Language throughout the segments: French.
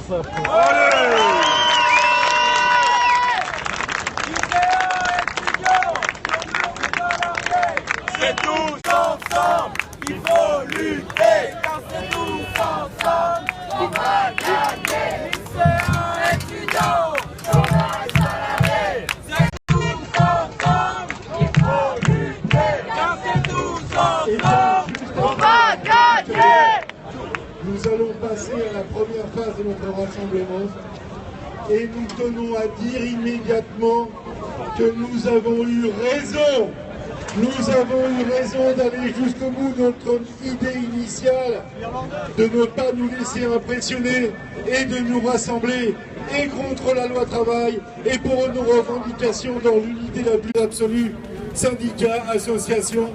C'est tous ensemble qu'il faut lutter, car c'est tous ensemble qu'on va gagner. Lycéens, étudiants, chômage salarié, c'est tous ensemble qu'il faut lutter, car c'est tous ensemble qu'on va gagner. Nous allons passer à la première phase de notre rassemblement et nous tenons à dire immédiatement que nous avons eu raison. Nous avons eu raison d'aller jusqu'au bout de notre idée initiale, de ne pas nous laisser impressionner et de nous rassembler et contre la loi travail et pour nos revendications dans l'unité la plus absolue, syndicats, associations,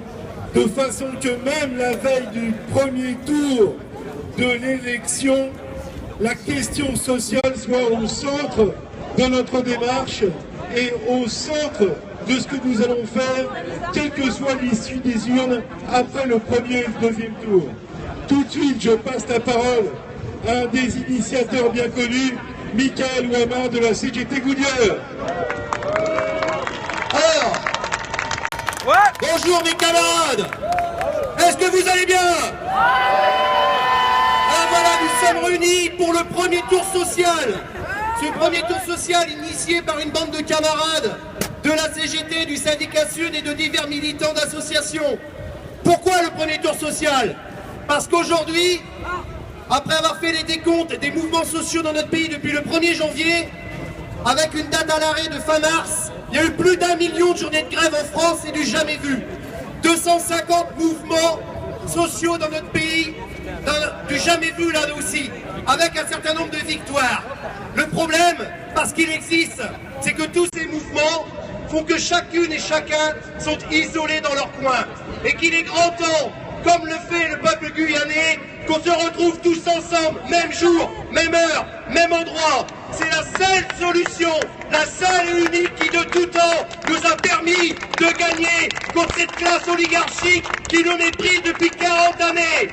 de façon que même la veille du premier tour de l'élection, la question sociale soit au centre de notre démarche et au centre de ce que nous allons faire, quelle que soit l'issue des urnes après le premier et le deuxième tour. Tout de suite, je passe la parole à un des initiateurs bien connus, Michael Ouama de la CGT Goodyear. Alors, bonjour mes camarades, est-ce que vous allez bien? Alors voilà, nous sommes réunis pour le premier tour social. Ce premier tour social initié par une bande de camarades de la CGT, du syndicat Sud et de divers militants d'associations. Pourquoi le premier tour social? Parce qu'aujourd'hui, après avoir fait les décomptes des mouvements sociaux dans notre pays depuis le 1er janvier, avec une date à l'arrêt de fin mars, il y a eu plus d'1 million de journées de grève en France, c'est du jamais vu. 250 mouvements sociaux dans notre pays, du jamais vu là aussi, avec un certain nombre de victoires. Le problème, parce qu'il existe, c'est que tous ces mouvements font que chacune et chacun sont isolés dans leur coin. Et qu'il est grand temps, comme le fait le peuple guyanais, qu'on se retrouve tous ensemble, même jour, même heure, même endroit. C'est la seule solution, la seule et unique qui de tout temps nous a permis de gagner contre cette classe oligarchique qui nous méprise depuis 40 années.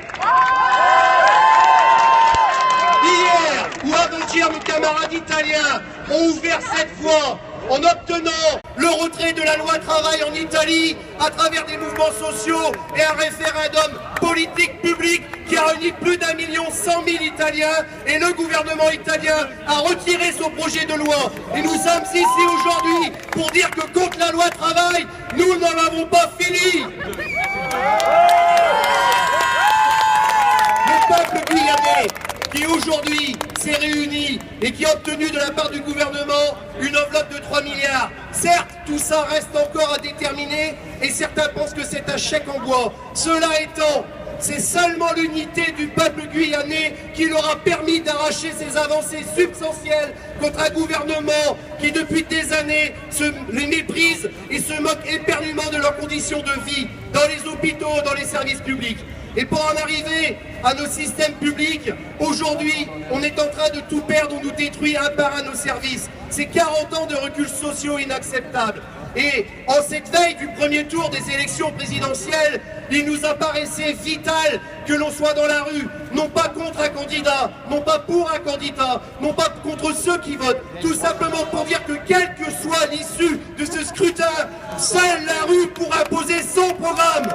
Hier ou avant-hier, nos camarades italiens ont ouvert cette voie en obtenant le retrait de la loi travail en Italie à travers des mouvements sociaux et un référendum politique public qui a réuni plus d'1,1 million Italiens, et le gouvernement italien a retiré son projet de loi. Et nous sommes ici aujourd'hui pour dire que contre la loi travail, nous n'en avons pas fini. Le peuple guyanais qui aujourd'hui s'est réuni et qui a obtenu de la part du gouvernement une enveloppe de 3 milliards. Certes, tout ça reste encore à déterminer et certains pensent que c'est un chèque en bois. Cela étant, c'est seulement l'unité du peuple guyanais qui leur a permis d'arracher ces avancées substantielles contre un gouvernement qui depuis des années les méprise et se moque éperdument de leurs conditions de vie dans les hôpitaux, dans les services publics. Et pour en arriver à nos systèmes publics, aujourd'hui, on est en train de tout perdre, on nous détruit un par un nos services. C'est 40 ans de reculs sociaux inacceptables. Et en cette veille du premier tour des élections présidentielles, il nous apparaissait vital que l'on soit dans la rue, non pas contre un candidat, non pas pour un candidat, non pas contre ceux qui votent, tout simplement pour dire que quelle que soit l'issue de ce scrutin, seule la rue pourra imposer son programme.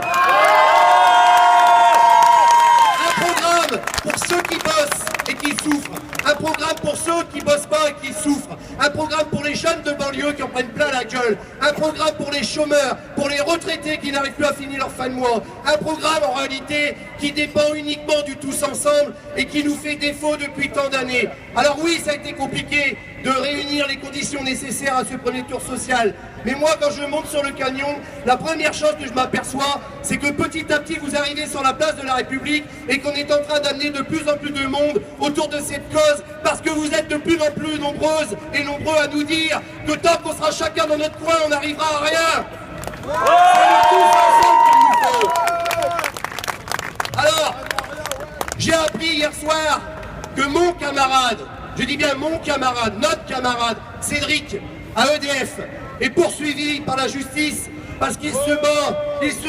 Un programme pour ceux qui bossent et qui souffrent. Un programme pour ceux qui bossent pas et qui souffrent. Un programme pour les jeunes de banlieue qui en prennent plein la gueule. Un programme pour les chômeurs, pour les retraités qui n'arrivent plus à finir leur fin de mois. Un programme en réalité qui dépend uniquement du tous ensemble et qui nous fait défaut depuis tant d'années. Alors oui, ça a été compliqué de réunir les conditions nécessaires à ce premier tour social. Mais moi, quand je monte sur le canyon, la première chose que je m'aperçois, c'est que petit à petit, vous arrivez sur la place de la République et qu'on est en train d'amener de plus en plus de monde autour de cette cause parce que vous êtes de plus en plus nombreuses et nombreux à nous dire que tant qu'on sera chacun dans notre coin, on n'arrivera à rien. C'est le tous ensemble qu'il nous faut. Alors, j'ai appris hier soir que mon camarade, je dis bien mon camarade, notre camarade, Cédric, à EDF, est poursuivi par la justice parce qu'il se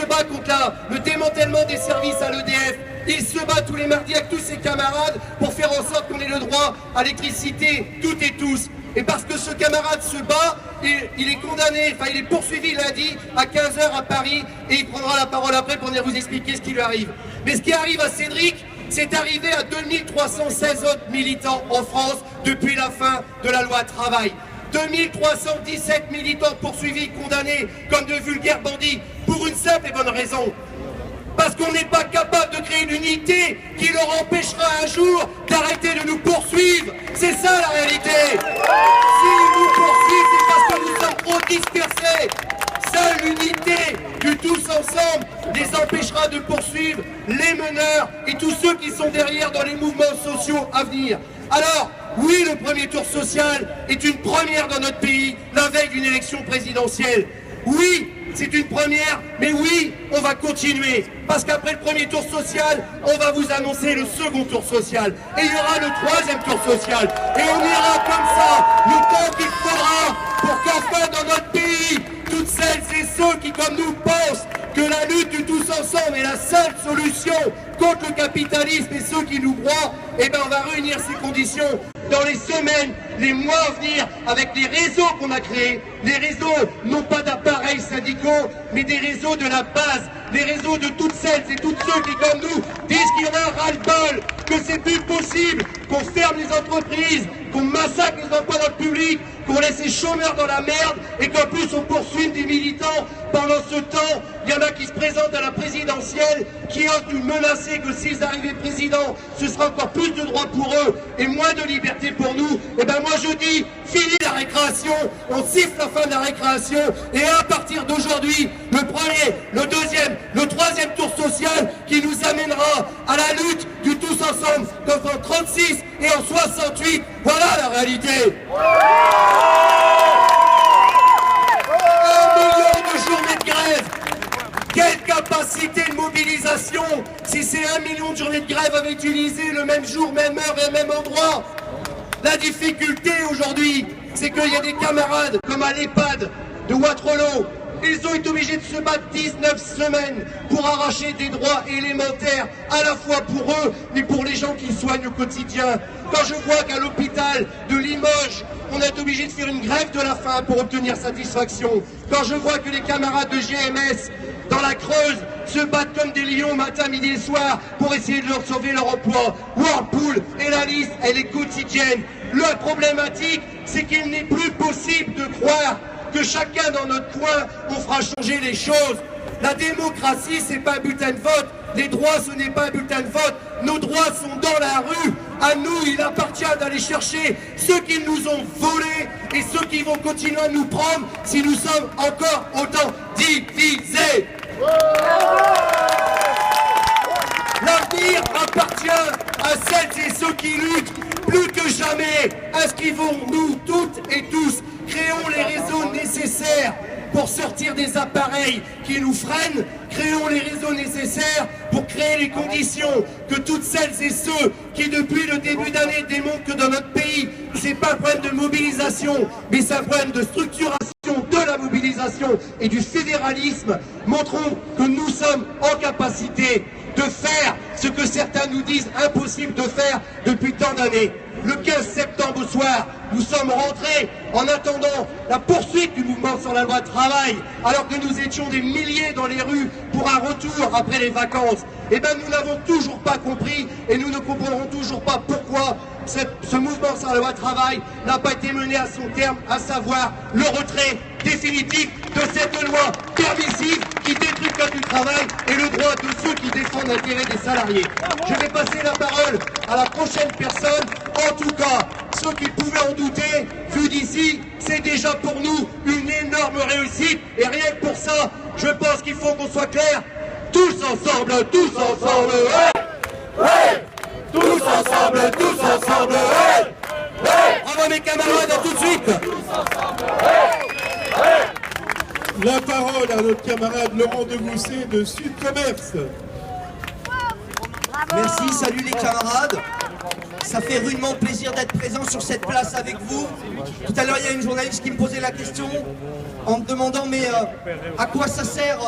bat contre le démantèlement des services à l'EDF Il se bat tous les mardis avec tous ses camarades pour faire en sorte qu'on ait le droit à l'électricité, toutes et tous. Et parce que ce camarade se bat, il est condamné, enfin il est poursuivi lundi à 15 h à Paris, et il prendra la parole après pour venir vous expliquer ce qui lui arrive. Mais ce qui arrive à Cédric, c'est arrivé à 2316 autres militants en France depuis la fin de la loi travail. 2317 militants poursuivis, condamnés comme de vulgaires bandits, pour une simple et bonne raison. Parce qu'on n'est pas capable de créer une unité qui leur empêchera un jour d'arrêter de nous poursuivre. C'est ça la réalité. S'ils nous poursuivent, c'est parce que nous sommes trop dispersés. Seule l'unité du tous ensemble les empêchera de poursuivre les meneurs et tous ceux qui sont derrière dans les mouvements sociaux à venir. Alors, oui, le premier tour social est une première dans notre pays, la veille d'une élection présidentielle. Oui, c'est une première, mais oui, on va continuer. Parce qu'après le premier tour social, on va vous annoncer le second tour social. Et il y aura le troisième tour social. Et on ira comme ça, le temps qu'il faudra pour qu'enfin dans notre pays, toutes celles et ceux qui, comme nous, pensent que la lutte du tous ensemble est la seule solution contre le capitalisme et ceux qui nous broient, eh bien on va réunir ces conditions dans les semaines, les mois à venir, avec les réseaux qu'on a créés, les réseaux non pas d'appareils syndicaux, mais des réseaux de la base, les réseaux de toutes celles et tous ceux qui, comme nous, disent qu'il y en a ras-le-bol, que c'est plus possible, qu'on ferme les entreprises, qu'on massacre les emplois dans le public, qu'on laisse les chômeurs dans la merde et qu'en plus on poursuive des militants. Pendant ce temps, il y en a qui se présentent à la présidentielle, qui ont menacé que s'ils arrivaient président, ce sera encore plus de droits pour eux et moins de liberté pour nous. Et ben moi je dis, fini la récréation, on siffle la fin de la récréation et à partir d'aujourd'hui, le premier, le deuxième, le troisième tour social qui nous amènera à la lutte du tous ensemble, comme en 36 et en 68. Voilà la réalité. 1 million de journées de grève. Quelle capacité de mobilisation si ces 1 million de journées de grève avaient utilisé le même jour, même heure et même endroit. La difficulté aujourd'hui, c'est qu'il y a des camarades comme à l'EHPAD de Waterloo. Ils ont été obligés de se battre 19 semaines pour arracher des droits élémentaires, à la fois pour eux, mais pour les gens qui soignent au quotidien. Quand je vois qu'à l'hôpital de Limoges, on est obligé de faire une grève de la faim pour obtenir satisfaction. Quand je vois que les camarades de GMS, dans la Creuse, se battent comme des lions matin, midi et soir pour essayer de leur sauver leur emploi. Whirlpool, et la liste, elle est quotidienne. La problématique, c'est qu'il n'est plus possible de croire que chacun dans notre coin, on fera changer les choses. La démocratie, c'est pas un bulletin de vote. Les droits, ce n'est pas un bulletin de vote. Nos droits sont dans la rue. À nous, il appartient d'aller chercher ceux qui nous ont volés et ceux qui vont continuer à nous prendre si nous sommes encore autant divisés. L'avenir appartient à celles et ceux qui luttent plus que jamais. Inscrivons-nous toutes et tous. Créons les réseaux nécessaires pour sortir des appareils qui nous freinent. Créons les réseaux nécessaires pour créer les conditions que toutes celles et ceux qui depuis le début d'année démontrent que dans notre pays, c'est pas un problème de mobilisation, mais c'est un problème de structuration de la mobilisation et du fédéralisme. Montrons que nous sommes en capacité de faire ce que certains nous disent impossible de faire depuis tant d'années. Le 15 septembre au soir, nous sommes rentrés en attendant la poursuite du mouvement sur la loi travail, alors que nous étions des milliers dans les rues pour un retour après les vacances. Eh bien, nous n'avons toujours pas compris et nous ne comprendrons toujours pas pourquoi ce mouvement sur la loi travail n'a pas été mené à son terme, à savoir le retrait définitif de cette loi permissive qui détruit le code du travail et le droit de ceux qui défendent l'intérêt des salariés. Je vais passer la parole à la prochaine personne. En tout cas, ceux qui pouvaient en douter, vu d'ici, c'est déjà pour nous une énorme réussite. Et rien que pour ça, je pense qu'il faut qu'on soit clair. Tous ensemble, ouais, ouais. Tous ensemble, ouais, ouais. Bravo mes camarades, à tout de suite. La parole à notre camarade Laurent Degousset de Sud Commerce. Merci, salut les camarades. Ça fait rudement plaisir d'être présent sur cette place avec vous. Tout à l'heure, il y a une journaliste qui me posait la question en me demandant mais à quoi ça sert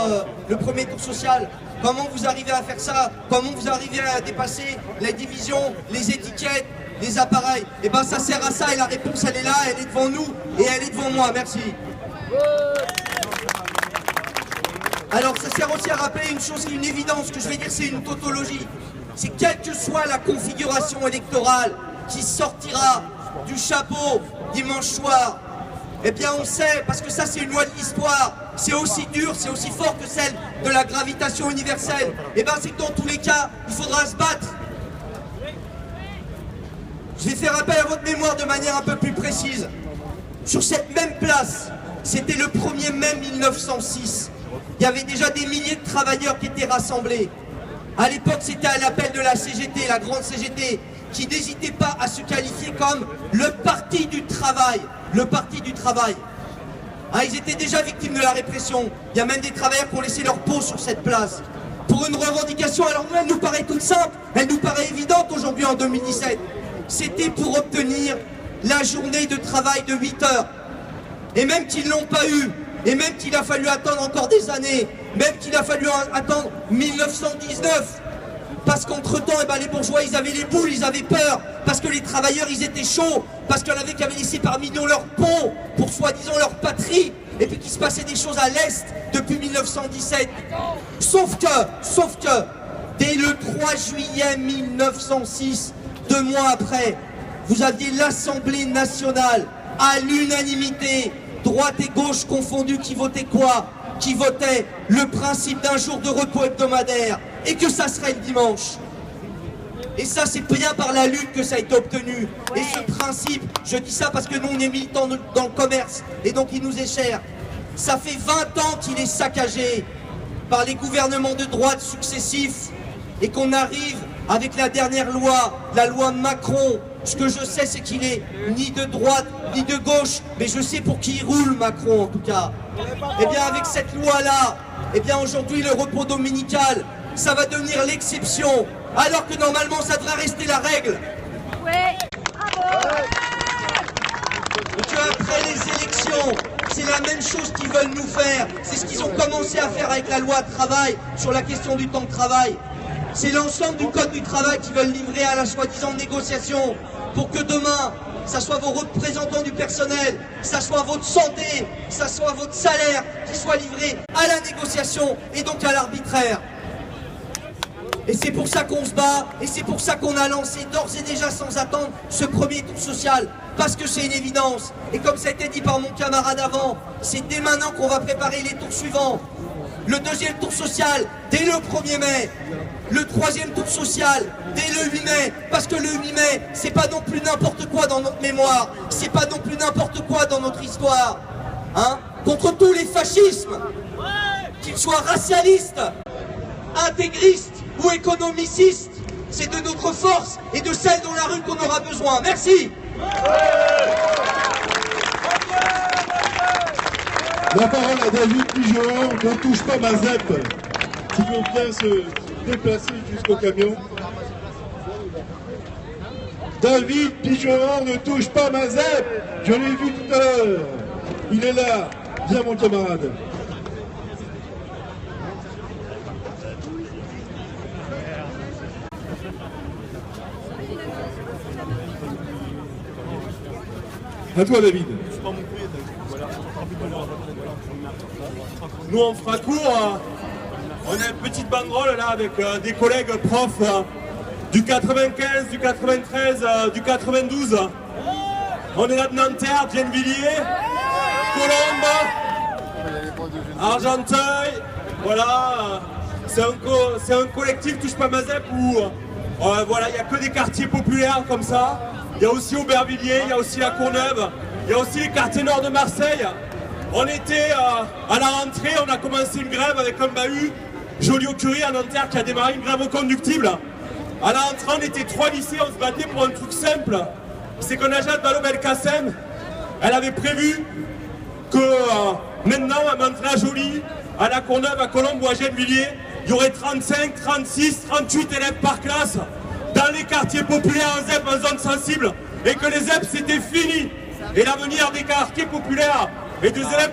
le premier tour social? Comment vous arrivez à faire ça? Comment vous arrivez à dépasser les divisions, les étiquettes, les appareils? Et bien ça sert à ça et la réponse elle est là, elle est devant nous et elle est devant moi. Merci. Alors ça sert aussi à rappeler une chose qui est une évidence, que je vais dire c'est une tautologie. C'est quelle que soit la configuration électorale qui sortira du chapeau dimanche soir, eh bien on sait, parce que ça c'est une loi de l'histoire, c'est aussi dur, c'est aussi fort que celle de la gravitation universelle, eh bien c'est que dans tous les cas, il faudra se battre. Je vais faire appel à votre mémoire de manière un peu plus précise. Sur cette même place, c'était le 1er mai 1906. Il y avait déjà des milliers de travailleurs qui étaient rassemblés. À l'époque, c'était à l'appel de la CGT, la grande CGT, qui n'hésitait pas à se qualifier comme le parti du travail. Le parti du travail. Hein, ils étaient déjà victimes de la répression. Il y a même des travailleurs qui ont laissé leur peau sur cette place. Pour une revendication, alors nous, elle nous paraît toute simple, elle nous paraît évidente aujourd'hui en 2017. C'était pour obtenir la journée de travail de 8 heures. Et même qu'ils ne l'ont pas eu, et même qu'il a fallu attendre encore des années, même qu'il a fallu attendre 1919, parce qu'entre-temps, eh ben, les bourgeois, ils avaient les boules, ils avaient peur, parce que les travailleurs, ils étaient chauds, parce qu'il y en avait qui avaient laissé par millions leur peau, pour soi-disant leur patrie, et puis qu'il se passait des choses à l'Est depuis 1917. Sauf que, dès le 3 juillet 1906, 2 mois après, vous aviez l'Assemblée nationale, à l'unanimité, droite et gauche confondues, qui votait quoi? Qui votait le principe d'un jour de repos hebdomadaire et que ça serait le dimanche. Et ça, c'est bien par la lutte que ça a été obtenu. Et ce principe, je dis ça parce que nous, on est militants dans le commerce et donc il nous est cher. Ça fait 20 ans qu'il est saccagé par les gouvernements de droite successifs et qu'on arrive avec la dernière loi, la loi Macron. Ce que je sais, c'est qu'il est ni de droite, ni de gauche, mais je sais pour qui il roule, Macron, en tout cas. Eh bien, avec cette loi-là, eh bien, aujourd'hui, le repos dominical, ça va devenir l'exception, alors que normalement, ça devrait rester la règle. Ouais, bravo. Et qu'après les élections, c'est la même chose qu'ils veulent nous faire. C'est ce qu'ils ont commencé à faire avec la loi travail, sur la question du temps de travail. C'est l'ensemble du code du travail qu'ils veulent livrer à la soi-disant négociation pour que demain, ça soit vos représentants du personnel, ça soit votre santé, ça soit votre salaire qui soit livré à la négociation et donc à l'arbitraire. Et c'est pour ça qu'on se bat, et c'est pour ça qu'on a lancé d'ores et déjà sans attendre ce premier tour social, parce que c'est une évidence. Et comme ça a été dit par mon camarade avant, c'est dès maintenant qu'on va préparer les tours suivants. Le deuxième tour social, dès le 1er mai. Le troisième tour social, dès le 8 mai. Parce que le 8 mai, c'est pas non plus n'importe quoi dans notre mémoire. C'est pas non plus n'importe quoi dans notre histoire. Hein? Contre tous les fascismes, qu'ils soient racialistes, intégristes ou économicistes, c'est de notre force et de celle dans la rue qu'on aura besoin. Merci. La parole à David Pigeon, ne touche pas ma ZEP, qui veut bien se déplacer jusqu'au camion. David Pigeon, ne touche pas ma ZEP, je l'ai vu tout à l'heure. Il est là, viens mon camarade. À toi David. Nous on fera court, on a une petite banderole là avec des collègues profs du 95, du 93, du 92. On est là de Nanterre, Gennevilliers, Colombes, Argenteuil, voilà. C'est un collectif Touche pas ma ZEP où voilà, il n'y a que des quartiers populaires comme ça. Il y a aussi Aubervilliers, il y a aussi la Courneuve, il y a aussi les quartiers nord de Marseille. On était à la rentrée, on a commencé une grève avec un bahut, Joliot-Curie à Nanterre, qui a démarré une grève reconductible. À la rentrée, on était 3 lycées, on se battait pour un truc simple. C'est que Najat Vallaud-Belkacem, elle avait prévu que maintenant, à Mantes-la-Jolie, à la Courneuve, à Colombes ou à Gennevilliers, il y aurait 35, 36, 38 élèves par classe dans les quartiers populaires en ZEP, en zone sensible, et que les ZEP c'était fini. Et l'avenir des quartiers populaires et des élèves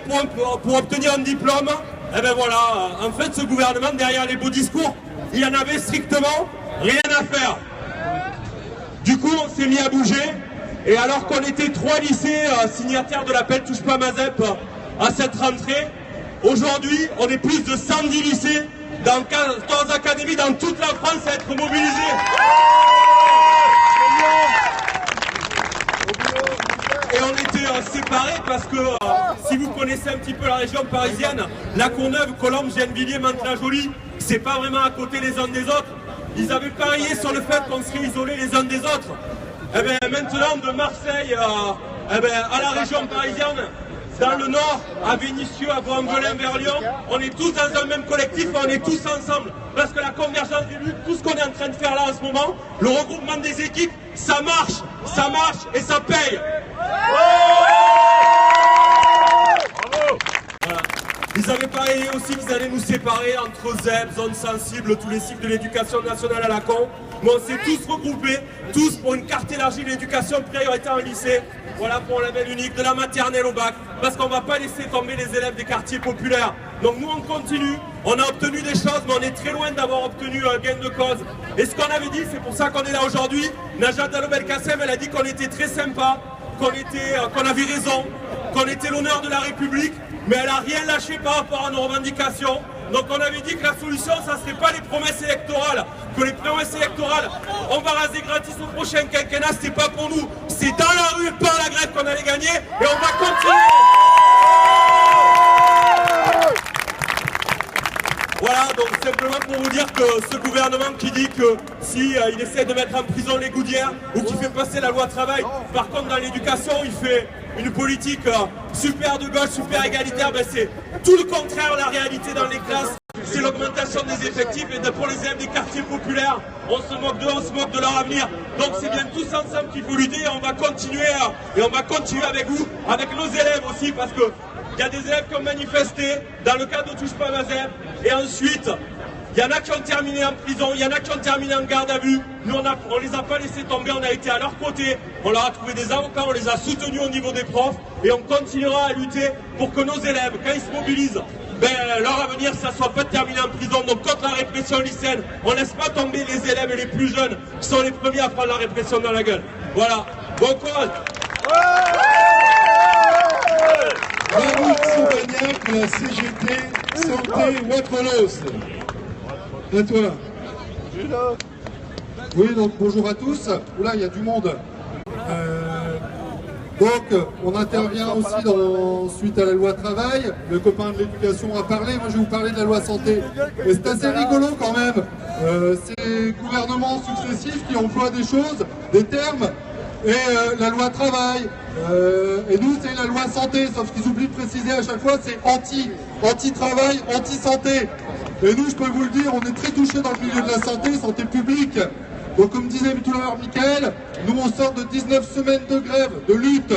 pour obtenir un diplôme, eh ben voilà, en fait ce gouvernement, derrière les beaux discours, il en avait strictement rien à faire. Du coup on s'est mis à bouger, et alors qu'on était 3 lycées signataires de l'appel Touche pas ma ZEP à cette rentrée, aujourd'hui on est plus de 110 lycées dans 14 académies dans toute la France à être mobilisés. Et on était séparés parce que si vous connaissez un petit peu la région parisienne, La Courneuve, Colombes, Gennevilliers, Mantes-la-Jolie, c'est pas vraiment à côté les uns des autres. Ils avaient parié sur le fait qu'on serait isolés les uns des autres. Et bien maintenant, de Marseille à la région parisienne, dans le nord, à Vénissieux, à Vaux-en-Velin, vers Lyon, on est tous dans un même collectif, on est tous ensemble. Parce que la convergence des luttes, tout ce qu'on est en train de faire là en ce moment, le regroupement des équipes, ça marche et ça paye. Voilà. Ils avaient parié aussi qu'ils allaient nous séparer entre ZEP, zones sensibles, tous les cycles de l'éducation nationale à la con. Mais on s'est tous regroupés, tous pour une carte élargie de l'éducation prioritaire en lycée. Voilà, pour un label unique, de la maternelle au bac. Parce qu'on ne va pas laisser tomber les élèves des quartiers populaires. Donc nous on continue, on a obtenu des choses, mais on est très loin d'avoir obtenu un gain de cause. Et ce qu'on avait dit, c'est pour ça qu'on est là aujourd'hui. Najat Vallaud-Belkacem, elle a dit qu'on était très sympa, qu'on avait raison, qu'on était l'honneur de la République, mais elle n'a rien lâché par rapport à nos revendications. Donc on avait dit que la solution, ça ne serait pas les promesses électorales, que les promesses électorales, on va raser gratis au prochain quinquennat, c'est pas pour nous, c'est dans la rue par la grève qu'on allait gagner, et on va continuer. Voilà, donc simplement pour vous dire que ce gouvernement qui dit que si il essaie de mettre en prison les Goudières ou qui fait passer la loi travail, par contre dans l'éducation il fait une politique super de gauche, super égalitaire, ben c'est tout le contraire la réalité dans les classes. C'est l'augmentation des effectifs et pour les élèves des quartiers populaires, on se moque d'eux, on se moque de leur avenir. Donc c'est bien tous ensemble qu'il faut lutter et on va continuer avec vous, avec nos élèves aussi, parce que il y a des élèves qui ont manifesté dans le cadre de Touche pas ma ZEP, et ensuite il y en a qui ont terminé en prison, il y en a qui ont terminé en garde à vue. Nous on les a pas laissés tomber, on a été à leur côté, on leur a trouvé des avocats, on les a soutenus au niveau des profs, et on continuera à lutter pour que nos élèves, quand ils se mobilisent, leur avenir, ça soit pas de terminer en prison. Donc contre la répression lycéenne, on laisse pas tomber les élèves et les plus jeunes qui sont les premiers à prendre la répression dans la gueule. Voilà, bon courage. Mahmoud Soubagnac de la CGT Santé Wapalos. À toi. Oui, donc bonjour à tous. Oula, il y a du monde. Donc, on intervient aussi suite à la loi travail. Le copain de l'éducation a parlé, moi je vais vous parler de la loi santé. Et c'est assez rigolo quand même. Ces gouvernements successifs qui emploient des choses, des termes, et la loi travail. Et nous c'est la loi santé, sauf qu'ils oublient de préciser à chaque fois, c'est anti-travail, anti-santé. Et nous, je peux vous le dire, on est très touchés dans le milieu de la santé publique. Donc comme disait tout à l'heure Mickaël, nous on sort de 19 semaines de grève, de lutte.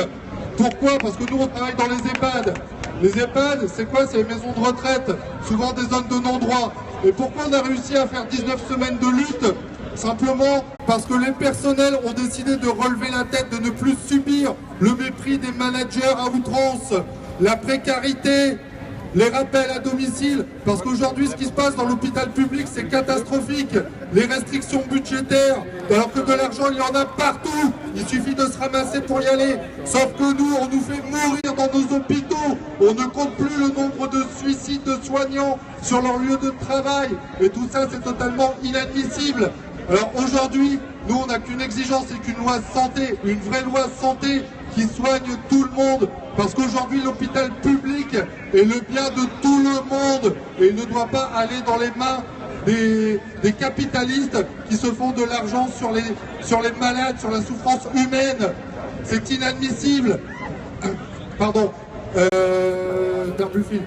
Pourquoi? Parce que nous on travaille dans les EHPAD. Les EHPAD, c'est quoi? C'est les maisons de retraite, souvent des zones de non-droit. Et pourquoi on a réussi à faire 19 semaines de lutte? Simplement parce que les personnels ont décidé de relever la tête, de ne plus subir le mépris des managers à outrance, la précarité, les rappels à domicile, parce qu'aujourd'hui ce qui se passe dans l'hôpital public c'est catastrophique, les restrictions budgétaires, alors que de l'argent il y en a partout, il suffit de se ramasser pour y aller, sauf que nous on nous fait mourir dans nos hôpitaux, on ne compte plus le nombre de suicides de soignants sur leur lieu de travail, et tout ça c'est totalement inadmissible. Alors aujourd'hui, nous on n'a qu'une exigence, c'est qu'une loi santé, une vraie loi santé qui soigne tout le monde, parce qu'aujourd'hui l'hôpital public est le bien de tout le monde et il ne doit pas aller dans les mains des capitalistes qui se font de l'argent sur les malades, sur la souffrance humaine. C'est inadmissible. Pardon, Buffy.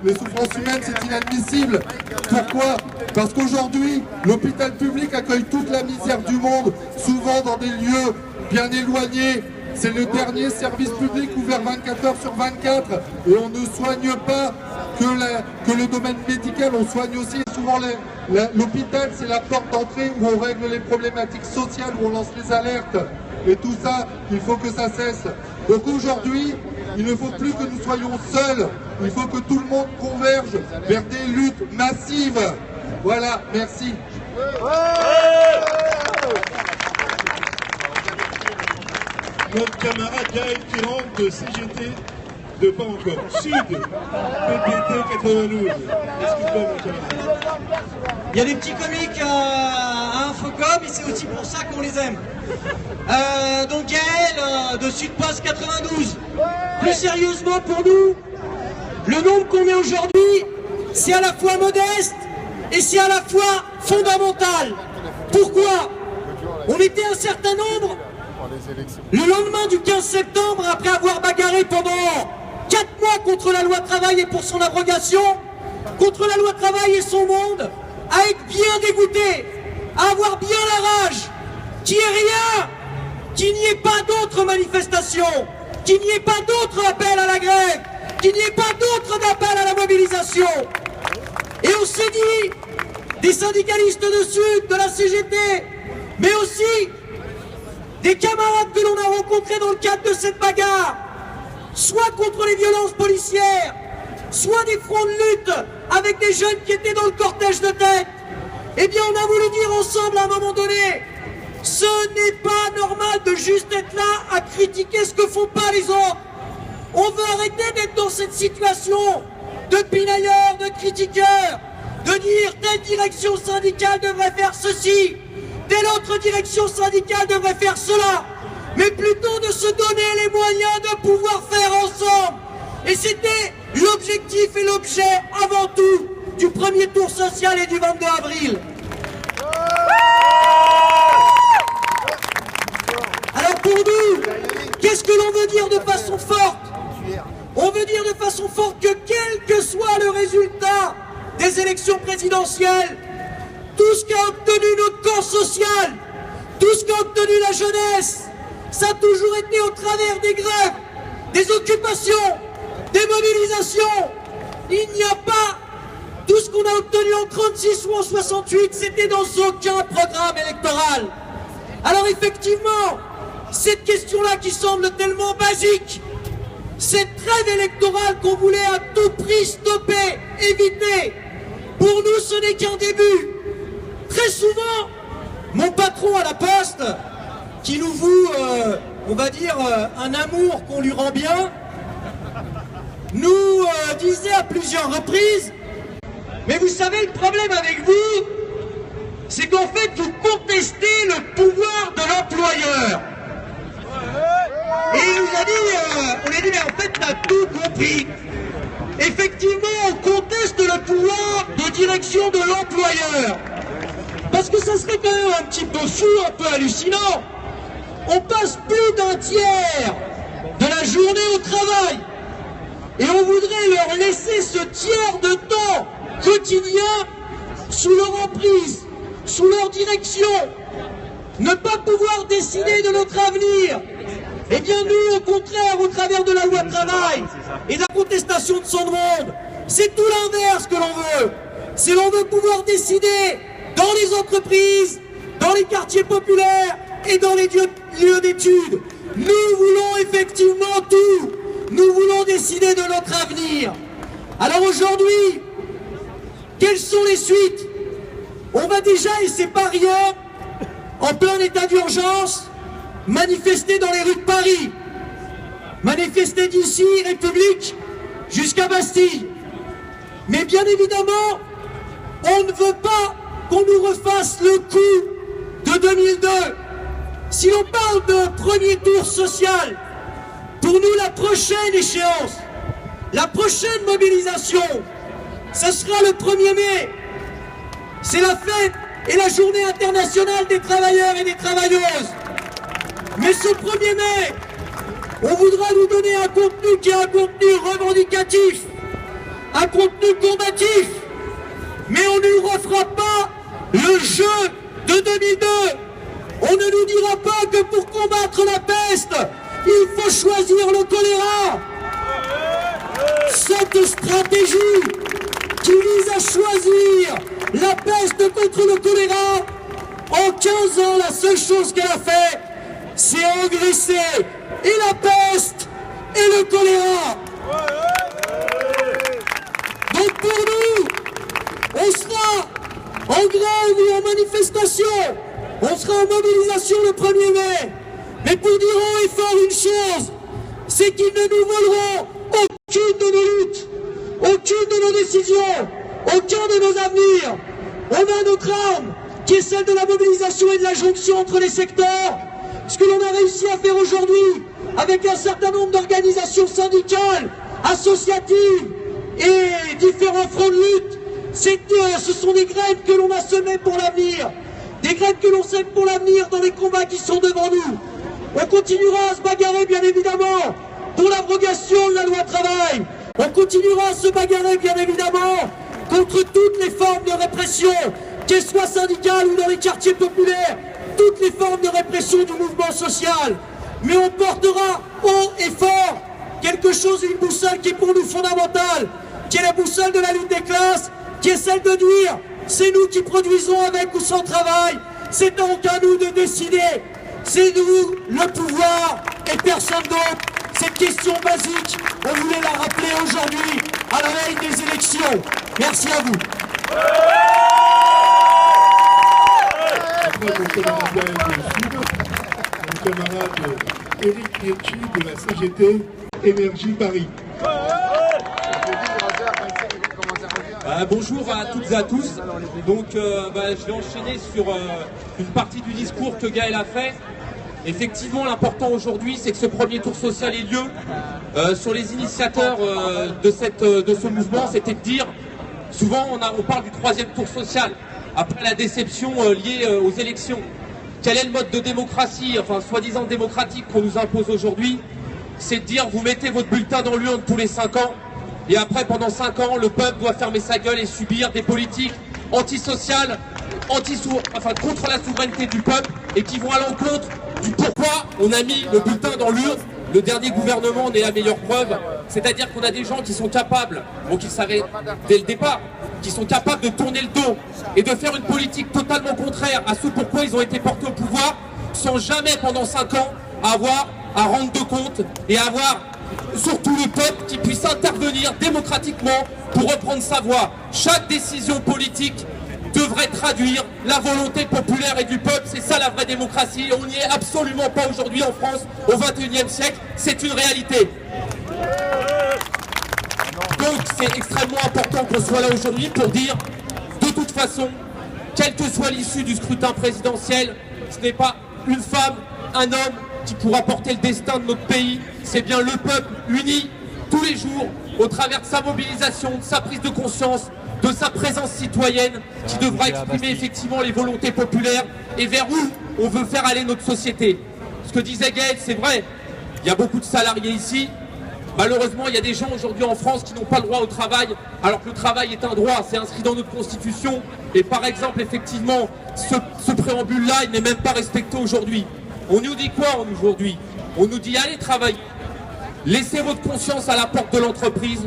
Les souffrances humaines, c'est inadmissible. Pourquoi? Parce qu'aujourd'hui, l'hôpital public accueille toute la misère du monde, souvent dans des lieux bien éloignés. C'est le dernier service public ouvert 24 heures sur 24 et on ne soigne pas que le domaine médical, on soigne aussi. Et souvent, l'hôpital, c'est la porte d'entrée où on règle les problématiques sociales, où on lance les alertes. Et tout ça, il faut que ça cesse. Donc aujourd'hui, il ne faut plus que nous soyons seuls. Il faut que tout le monde converge vers des luttes massives. Voilà, merci. Notre camarade Gaël qui rentre de CGT, pas encore, Sud, PPT 92. Excuse-moi mon camarade. Il y a des petits comiques à Infocom et c'est aussi pour ça qu'on les aime. Donc Gaël de Sud-Post 92. Plus sérieusement pour nous, le nombre qu'on est aujourd'hui, c'est à la fois modeste et c'est à la fois fondamental. Pourquoi? On était un certain nombre le lendemain du 15 septembre, après avoir bagarré pendant 4 mois contre la loi travail et pour son abrogation, contre la loi travail et son monde, à être bien dégoûté, à avoir bien la rage, qu'il n'y ait rien, qu'il n'y ait pas d'autres manifestations, qu'il n'y ait pas d'autres appels à la grève, qu'il n'y ait pas d'autres appels à la mobilisation. Et on s'est dit, des syndicalistes de Sud, de la CGT, mais aussi des camarades que l'on a rencontrés dans le cadre de cette bagarre, soit contre les violences policières, soit des fronts de lutte avec des jeunes qui étaient dans le cortège de tête, eh bien on a voulu dire ensemble à un moment donné, ce n'est pas normal de juste être là à critiquer ce que font pas les autres. On veut arrêter d'être dans cette situation de pinailleurs, de critiqueurs, de dire telle direction syndicale devrait faire ceci, telle autre direction syndicale devrait faire cela, mais plutôt de se donner les moyens de pouvoir faire ensemble. Et c'était l'objectif et l'objet avant tout du premier tour social et du 22 avril. Alors pour nous, qu'est-ce que l'on veut dire de façon forte? On veut dire de façon forte que quel que soit le résultat des élections présidentielles, tout ce qu'a obtenu notre corps social, tout ce qu'a obtenu la jeunesse, ça a toujours été au travers des grèves, des occupations, des mobilisations. Il n'y a pas tout ce qu'on a obtenu en 36 ou en 68, c'était dans aucun programme électoral. Alors effectivement, cette question-là qui semble tellement basique, cette trêve électorale qu'on voulait à tout prix stopper, éviter, pour nous ce n'est qu'un début. Très souvent, mon patron à la Poste, qui nous voue, on va dire, un amour qu'on lui rend bien, nous disait à plusieurs reprises, mais vous savez, le problème avec vous, c'est qu'en fait, vous contestez le pouvoir de l'employeur. Et il nous a dit, on a dit, mais en fait, t'as tout compris. Effectivement, on conteste le pouvoir de direction de l'employeur. Parce que ça serait quand même un petit peu fou, un peu hallucinant. On passe plus d'un tiers de la journée au travail. Et on voudrait leur laisser ce tiers de temps quotidien sous leur emprise, sous leur direction. Ne pas pouvoir décider de notre avenir. Eh bien nous, au contraire, au travers de la loi travail et de la contestation de son monde, c'est tout l'inverse que l'on veut. C'est l'on veut pouvoir décider dans les entreprises, dans les quartiers populaires et dans les lieux d'études. Nous voulons effectivement tout. Nous voulons décider de notre avenir. Alors aujourd'hui, quelles sont les suites? On va déjà, et c'est pas rien, en plein état d'urgence, manifester dans les rues de Paris. Manifester d'ici, République, jusqu'à Bastille. Mais bien évidemment, on ne veut pas qu'on nous refasse le coup de 2002. Si l'on parle de premier tour social, pour nous la prochaine échéance, la prochaine mobilisation, ce sera le 1er mai. C'est la fête et la journée internationale des travailleurs et des travailleuses. Mais ce 1er mai, on voudra nous donner un contenu qui est un contenu revendicatif, un contenu combatif, mais on ne nous refera pas le jeu de 2002. On ne nous dira pas que pour combattre la peste, il faut choisir le choléra. Cette stratégie stratégie qui vise à choisir la peste contre le choléra. En 15 ans, la seule chose qu'elle a fait, c'est engraisser et la peste et le choléra. Donc pour nous, on sera en grève ou en manifestation, on sera en mobilisation le 1er mai. Mais pour dire haut et fort une chose, c'est qu'ils ne nous voleront aucune de nos luttes, aucune de nos décisions, aucun de nos avenirs. On a notre arme, qui est celle de la mobilisation et de la jonction entre les secteurs. Ce que l'on a réussi à faire aujourd'hui, avec un certain nombre d'organisations syndicales, associatives et différents fronts de lutte, ce sont des graines que l'on a semées pour l'avenir. Des graines que l'on sème pour l'avenir dans les combats qui sont devant nous. On continuera à se bagarrer, bien évidemment, pour l'abrogation de la loi travail. On continuera à se bagarrer, bien évidemment, contre toutes les formes de répression, qu'elles soient syndicales ou dans les quartiers populaires, toutes les formes de répression du mouvement social. Mais on portera haut et fort quelque chose, une boussole qui est pour nous fondamentale, qui est la boussole de la lutte des classes, qui est celle de dire, c'est nous qui produisons avec ou sans travail, c'est donc à nous de décider, c'est nous le pouvoir et personne d'autre. Cette question basique, on voulait la rappeler aujourd'hui à la veille des élections. Merci à vous. Après, mon camarade du Sud, mon camarade Éric Pietchi de la CGT Énergie Paris. Bonjour à toutes et à tous. Donc je vais enchaîner sur une partie du discours que Gaël a fait. Effectivement, l'important aujourd'hui, c'est que ce premier tour social ait lieu. Sur les initiateurs de ce mouvement, c'était de dire, souvent on parle du troisième tour social, après la déception liée aux élections. Quel est le mode de démocratie, enfin soi-disant démocratique qu'on nous impose aujourd'hui? C'est de dire, vous mettez votre bulletin dans l'urne tous les 5 ans, et après, pendant 5 ans, le peuple doit fermer sa gueule et subir des politiques antisociales, contre la souveraineté du peuple, et qui vont à l'encontre du pourquoi on a mis le bulletin dans l'urne. Le dernier gouvernement en est la meilleure preuve, c'est-à-dire qu'on a des gens qui sont capables, donc ils savaient dès le départ, qui sont capables de tourner le dos et de faire une politique totalement contraire à ce pourquoi ils ont été portés au pouvoir, sans jamais pendant 5 ans avoir à rendre de compte et avoir surtout le peuple qui puisse intervenir démocratiquement pour reprendre sa voix. Chaque décision politique devrait traduire la volonté populaire et du peuple. C'est ça la vraie démocratie. On n'y est absolument pas aujourd'hui en France, au XXIe siècle. C'est une réalité. Donc c'est extrêmement important qu'on soit là aujourd'hui pour dire, de toute façon, quelle que soit l'issue du scrutin présidentiel, ce n'est pas une femme, un homme qui pourra porter le destin de notre pays. C'est bien le peuple uni tous les jours au travers de sa mobilisation, de sa prise de conscience, de sa présence citoyenne qui devra exprimer effectivement les volontés populaires et vers où on veut faire aller notre société. Ce que disait Gaël, c'est vrai, il y a beaucoup de salariés ici. Malheureusement, il y a des gens aujourd'hui en France qui n'ont pas le droit au travail, alors que le travail est un droit, c'est inscrit dans notre Constitution. Et par exemple, effectivement, ce préambule-là, il n'est même pas respecté aujourd'hui. On nous dit quoi aujourd'hui? On nous dit allez travailler, laissez votre conscience à la porte de l'entreprise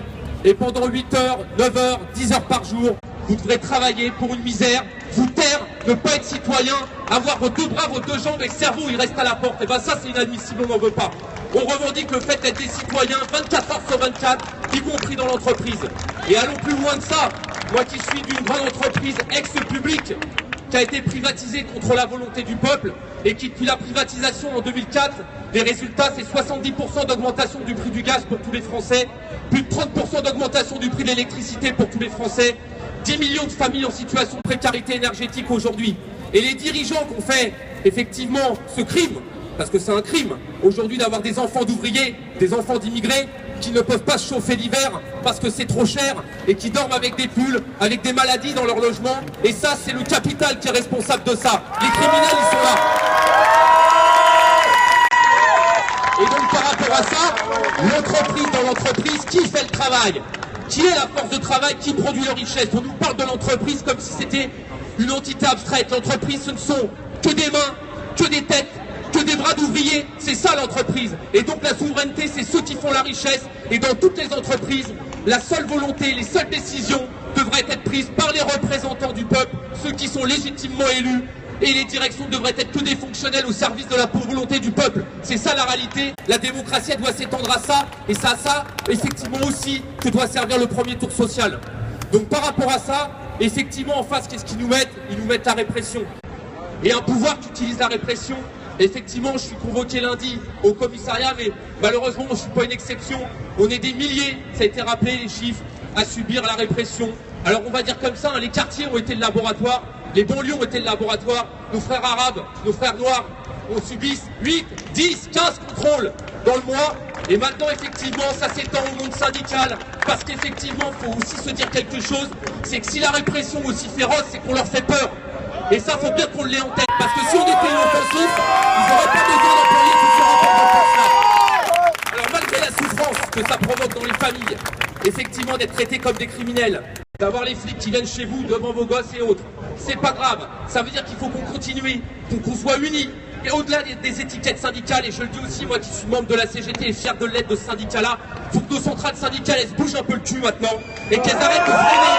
et pendant 8 heures, 9 heures, 10 heures par jour, vous devrez travailler pour une misère, vous taire, ne pas être citoyen, avoir vos 2 bras, vos 2 jambes et le cerveau il reste à la porte. Et bien ça c'est inadmissible, on n'en veut pas. On revendique le fait d'être des citoyens 24 heures sur 24, y compris dans l'entreprise. Et allons plus loin de ça, moi qui suis d'une grande entreprise ex-publique, qui a été privatisée contre la volonté du peuple et qui, depuis la privatisation en 2004, les résultats, c'est 70% d'augmentation du prix du gaz pour tous les Français, plus de 30% d'augmentation du prix de l'électricité pour tous les Français, 10 millions de familles en situation de précarité énergétique aujourd'hui. Et les dirigeants qui ont fait effectivement ce crime, parce que c'est un crime aujourd'hui d'avoir des enfants d'ouvriers, des enfants d'immigrés qui ne peuvent pas se chauffer l'hiver parce que c'est trop cher et qui dorment avec des pulls, avec des maladies dans leur logement. Et ça, c'est le capital qui est responsable de ça. Les criminels, ils sont là. Et donc par rapport à ça, l'entreprise dans l'entreprise, qui fait le travail? Qui est la force de travail? Qui produit la richesse? On nous parle de l'entreprise comme si c'était une entité abstraite. L'entreprise, ce ne sont que des mains, que des têtes, que des bras d'ouvriers, c'est ça l'entreprise. Et donc la souveraineté, c'est ceux qui font la richesse. Et dans toutes les entreprises, la seule volonté, les seules décisions devraient être prises par les représentants du peuple, ceux qui sont légitimement élus, et les directions devraient être que des fonctionnels au service de la volonté du peuple. C'est ça la réalité. La démocratie, elle doit s'étendre à ça, et c'est à ça, effectivement aussi, que doit servir le premier tour social. Donc par rapport à ça, effectivement, en face, qu'est-ce qu'ils nous mettent? Ils nous mettent la répression. Et un pouvoir qui utilise la répression. Effectivement, je suis convoqué lundi au commissariat, mais malheureusement, je ne suis pas une exception. On est des milliers, ça a été rappelé, les chiffres, à subir la répression. Alors on va dire comme ça, hein, les quartiers ont été le laboratoire, les banlieues ont été le laboratoire, nos frères arabes, nos frères noirs, on subisse 8, 10, 15 contrôles dans le mois. Et maintenant, effectivement, ça s'étend au monde syndical, parce qu'effectivement, il faut aussi se dire quelque chose, c'est que si la répression est aussi féroce, c'est qu'on leur fait peur. Et ça, faut bien qu'on l'ait en tête, parce que si on était inoffensif, ils n'auraient pas besoin d'employer tout ce rapport de force-là. Alors malgré la souffrance que ça provoque dans les familles, effectivement d'être traités comme des criminels, d'avoir les flics qui viennent chez vous devant vos gosses et autres, c'est pas grave. Ça veut dire qu'il faut qu'on continue, qu'on soit unis. Et au-delà des étiquettes syndicales, et je le dis aussi, moi qui suis membre de la CGT et fier de l'être de ce syndicat-là, il faut que nos centrales syndicales, elles se bougent un peu le cul maintenant, et qu'elles arrêtent de freiner,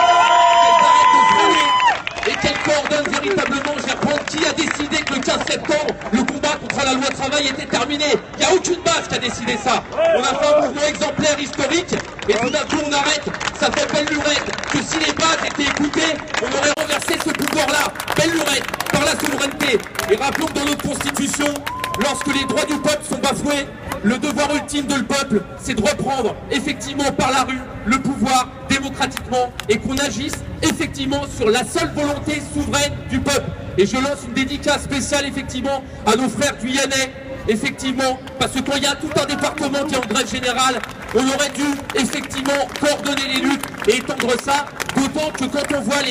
et qu'elles coordonnent véritablement. Je vais reprendre qui a décidé que le 15 septembre, le combat contre la loi travail était terminé. Il n'y a aucune base qui a décidé ça. On a fait un mouvement exemplaire historique, et tout d'un coup on arrête. Ça fait belle lurette que si les bases étaient écoutées, on aurait renversé ce pouvoir-là. Belle lurette par la souveraineté. Et rappelons que dans notre constitution, lorsque les droits du peuple sont bafoués, le devoir ultime de le peuple, c'est de reprendre effectivement par la rue le pouvoir démocratiquement et qu'on agisse effectivement sur la seule volonté souveraine du peuple. Et je lance une dédicace spéciale effectivement à nos frères guyanais, effectivement, parce que quand il y a tout un département qui est en grève générale, on aurait dû effectivement coordonner les luttes et étendre ça, d'autant que quand on voit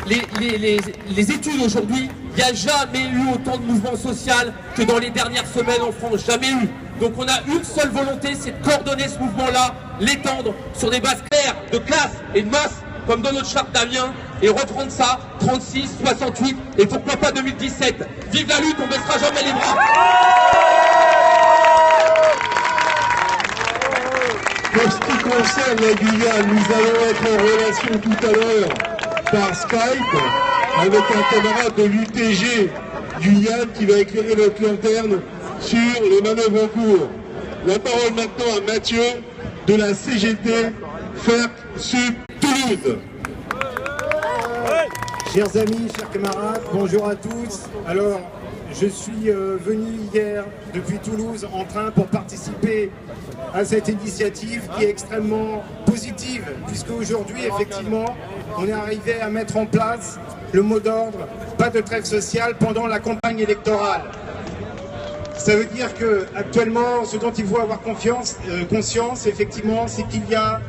les études aujourd'hui, il n'y a jamais eu autant de mouvements sociaux que dans les dernières semaines en France, jamais eu. Donc on a une seule volonté, c'est de coordonner ce mouvement-là, l'étendre sur des bases claires, de classe et de masse, comme dans notre charte d'Amiens, et reprendre ça, 36, 68, et pourquoi pas 2017. Vive la lutte, on ne baissera jamais les bras. Pour ce qui concerne la Guyane, nous allons être en relation tout à l'heure par Skype avec un camarade de l'UTG Guyane qui va éclairer notre lanterne sur les manœuvres en cours. La parole maintenant à Mathieu de la CGT FERC Sud Toulouse. Chers amis, chers camarades, bonjour à tous. Alors, je suis venu hier depuis Toulouse en train pour participer à cette initiative qui est extrêmement positive, puisque aujourd'hui, effectivement, on est arrivé à mettre en place le mot d'ordre, pas de trêve sociale pendant la campagne électorale. Ça veut dire que actuellement, ce dont il faut avoir conscience, effectivement, c'est qu'il y a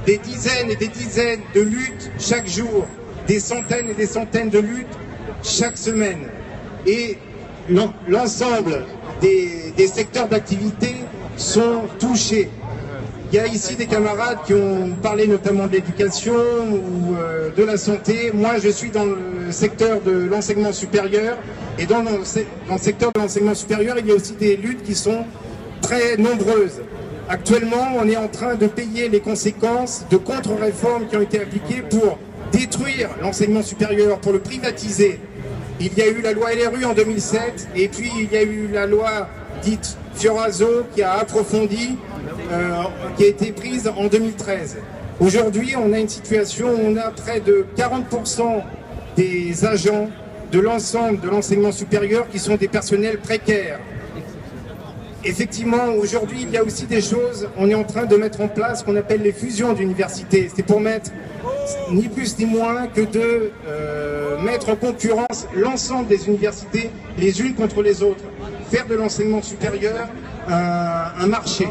des dizaines et des dizaines de luttes chaque jour, des centaines et des centaines de luttes chaque semaine. Et l'ensemble des secteurs d'activité sont touchés. Il y a ici des camarades qui ont parlé notamment de l'éducation ou de la santé. Moi, je suis dans le secteur de l'enseignement supérieur. Et dans le secteur de l'enseignement supérieur, il y a aussi des luttes qui sont très nombreuses. Actuellement, on est en train de payer les conséquences de contre-réformes qui ont été appliquées pour détruire l'enseignement supérieur, pour le privatiser. Il y a eu la loi LRU en 2007, et puis il y a eu la loi dite Fioraso qui a approfondi, qui a été prise en 2013. Aujourd'hui, on a une situation où on a près de 40% des agents de l'ensemble de l'enseignement supérieur qui sont des personnels précaires. Effectivement, aujourd'hui, il y a aussi des choses, on est en train de mettre en place ce qu'on appelle les fusions d'universités. C'est pour mettre ni plus ni moins que de mettre en concurrence l'ensemble des universités les unes contre les autres. Faire de l'enseignement supérieur un marché.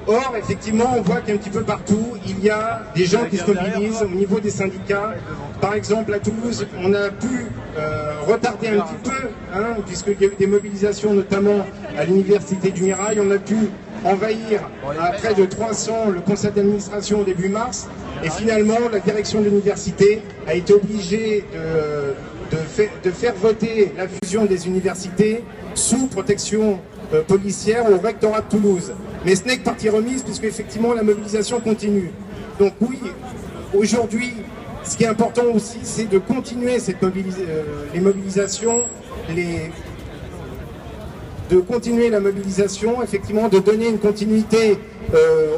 Or, effectivement, on voit qu'un petit peu partout, il y a des gens qui se mobilisent au niveau des syndicats. Par exemple, à Toulouse, on a pu retarder un petit peu, puisqu'il y a eu des mobilisations, notamment à l'Université du Mirail. On a pu envahir à près de 300 le conseil d'administration au début mars. Et finalement, la direction de l'université a été obligée de faire voter la fusion des universités sous protection policière au rectorat de Toulouse. Mais ce n'est que partie remise, puisque effectivement la mobilisation continue. Donc oui, aujourd'hui, ce qui est important aussi, c'est de continuer les mobilisations, de continuer la mobilisation, effectivement, de donner une continuité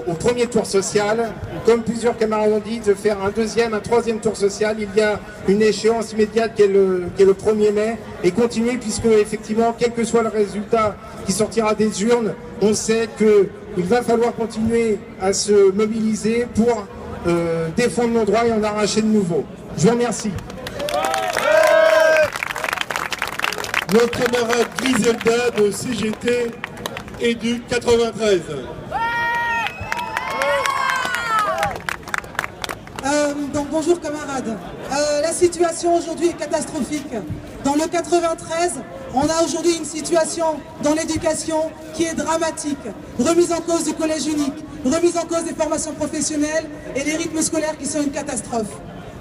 au premier tour social. Comme plusieurs camarades ont dit, de faire un deuxième, un troisième tour social. Il y a une échéance immédiate qui est le 1er mai, et continuer, puisque effectivement, quel que soit le résultat qui sortira des urnes, on sait qu'il va falloir continuer à se mobiliser pour défendre nos droits et en arracher de nouveaux. Je vous remercie. Notre camarade Griselda de CGT et du 93. Donc bonjour camarades. La situation aujourd'hui est catastrophique. Dans le 93, on a aujourd'hui une situation dans l'éducation qui est dramatique. Remise en cause du collège unique, remise en cause des formations professionnelles et les rythmes scolaires qui sont une catastrophe.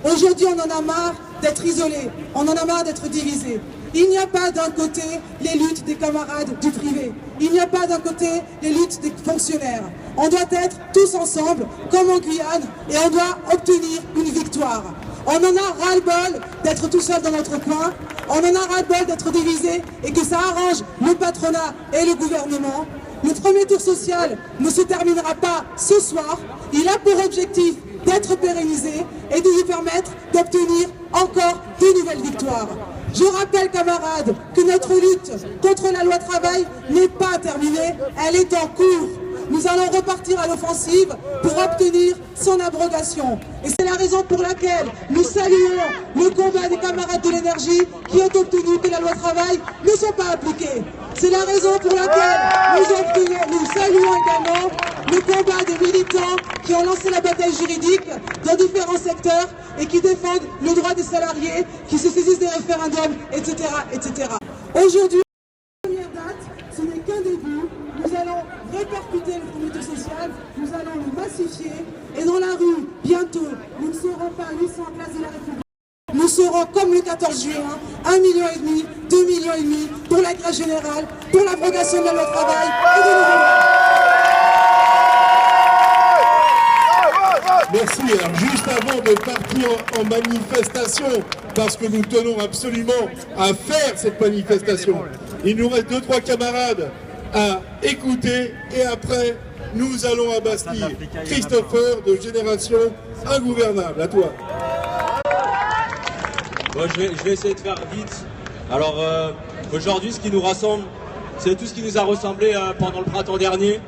Aujourd'hui, on en a marre d'être isolés, on en a marre d'être divisés. Il n'y a pas d'un côté les luttes des camarades du privé, il n'y a pas d'un côté les luttes des fonctionnaires. On doit être tous ensemble, comme en Guyane, et on doit obtenir une victoire. On en a ras-le-bol d'être tout seul dans notre coin, on en a ras-le-bol d'être divisés et que ça arrange le patronat et le gouvernement. Le premier tour social ne se terminera pas ce soir, il a pour objectif d'être pérennisé et de lui permettre d'obtenir encore de nouvelles victoires. Je rappelle, camarades, que notre lutte contre la loi travail n'est pas terminée, elle est en cours. Nous allons repartir à l'offensive pour obtenir son abrogation. Et c'est la raison pour laquelle nous saluons le combat des camarades de l'énergie qui ont obtenu que la loi travail ne soit pas appliquée. C'est la raison pour laquelle nous saluons également le combat des militants qui ont lancé la bataille juridique dans différents secteurs et qui défendent le droit des salariés, qui se saisissent des référendums, etc. etc. Aujourd'hui, la première date, ce n'est qu'un début. Nous allons répercuter le premier tour social, nous allons le massifier, et dans la rue, bientôt, nous ne serons pas 800 places de la République. Nous serons comme le 14 juin, 1,5 million, 2,5 millions pour la grève générale, pour l'abrogation de la loi travail et de nouveaux lois. Merci. Alors, juste avant de partir en manifestation, parce que nous tenons absolument à faire cette manifestation, il nous reste 2-3 camarades à écouter et après, nous allons à Bastille. Christopher de Génération Ingouvernable, à toi. Bon, je vais essayer de faire vite. Alors, aujourd'hui, ce qui nous rassemble, c'est tout ce qui nous a ressemblé pendant le printemps dernier.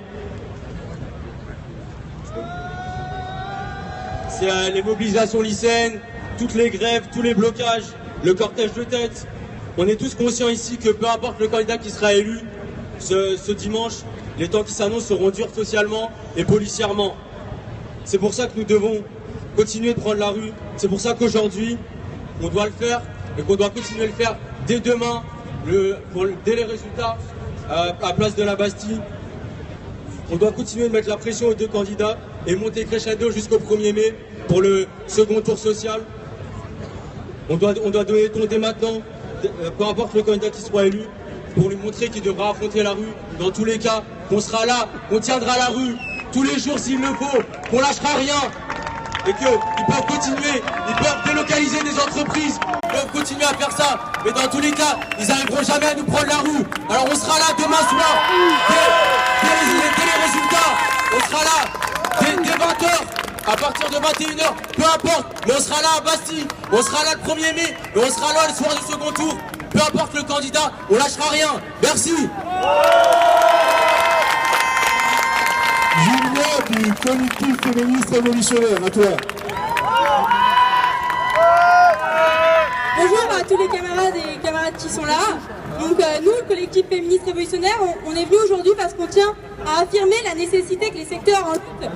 C'est les mobilisations lycéennes, toutes les grèves, tous les blocages, le cortège de tête. On est tous conscients ici que peu importe le candidat qui sera élu, ce dimanche, les temps qui s'annoncent seront durs socialement et policièrement. C'est pour ça que nous devons continuer de prendre la rue. C'est pour ça qu'aujourd'hui, on doit le faire et qu'on doit continuer à le faire dès demain, dès les résultats, à place de la Bastille. On doit continuer de mettre la pression aux deux candidats et monter crescendo jusqu'au 1er mai pour le second tour social. On doit donner ton dès maintenant, peu importe le candidat qui soit élu, pour lui montrer qu'il devra affronter la rue. Dans tous les cas, on sera là, on tiendra la rue tous les jours s'il le faut, qu'on lâchera rien. Et qu'ils peuvent continuer, ils peuvent délocaliser des entreprises, ils peuvent continuer à faire ça. Mais dans tous les cas, ils n'arriveront jamais à nous prendre la rue. Alors on sera là demain soir, dès les résultats. On sera là dès 20h, à partir de 21h, peu importe. Mais on sera là à Bastille, on sera là le 1er mai, et on sera là le soir du second tour. Peu importe le candidat, on lâchera rien. Merci. Julia du collectif féministe révolutionnaire, à toi. Bonjour à tous les camarades et camarades qui sont là. Donc nous, le collectif féministe révolutionnaire, on est venu aujourd'hui parce qu'on tient à affirmer la nécessité que les secteurs en lutte,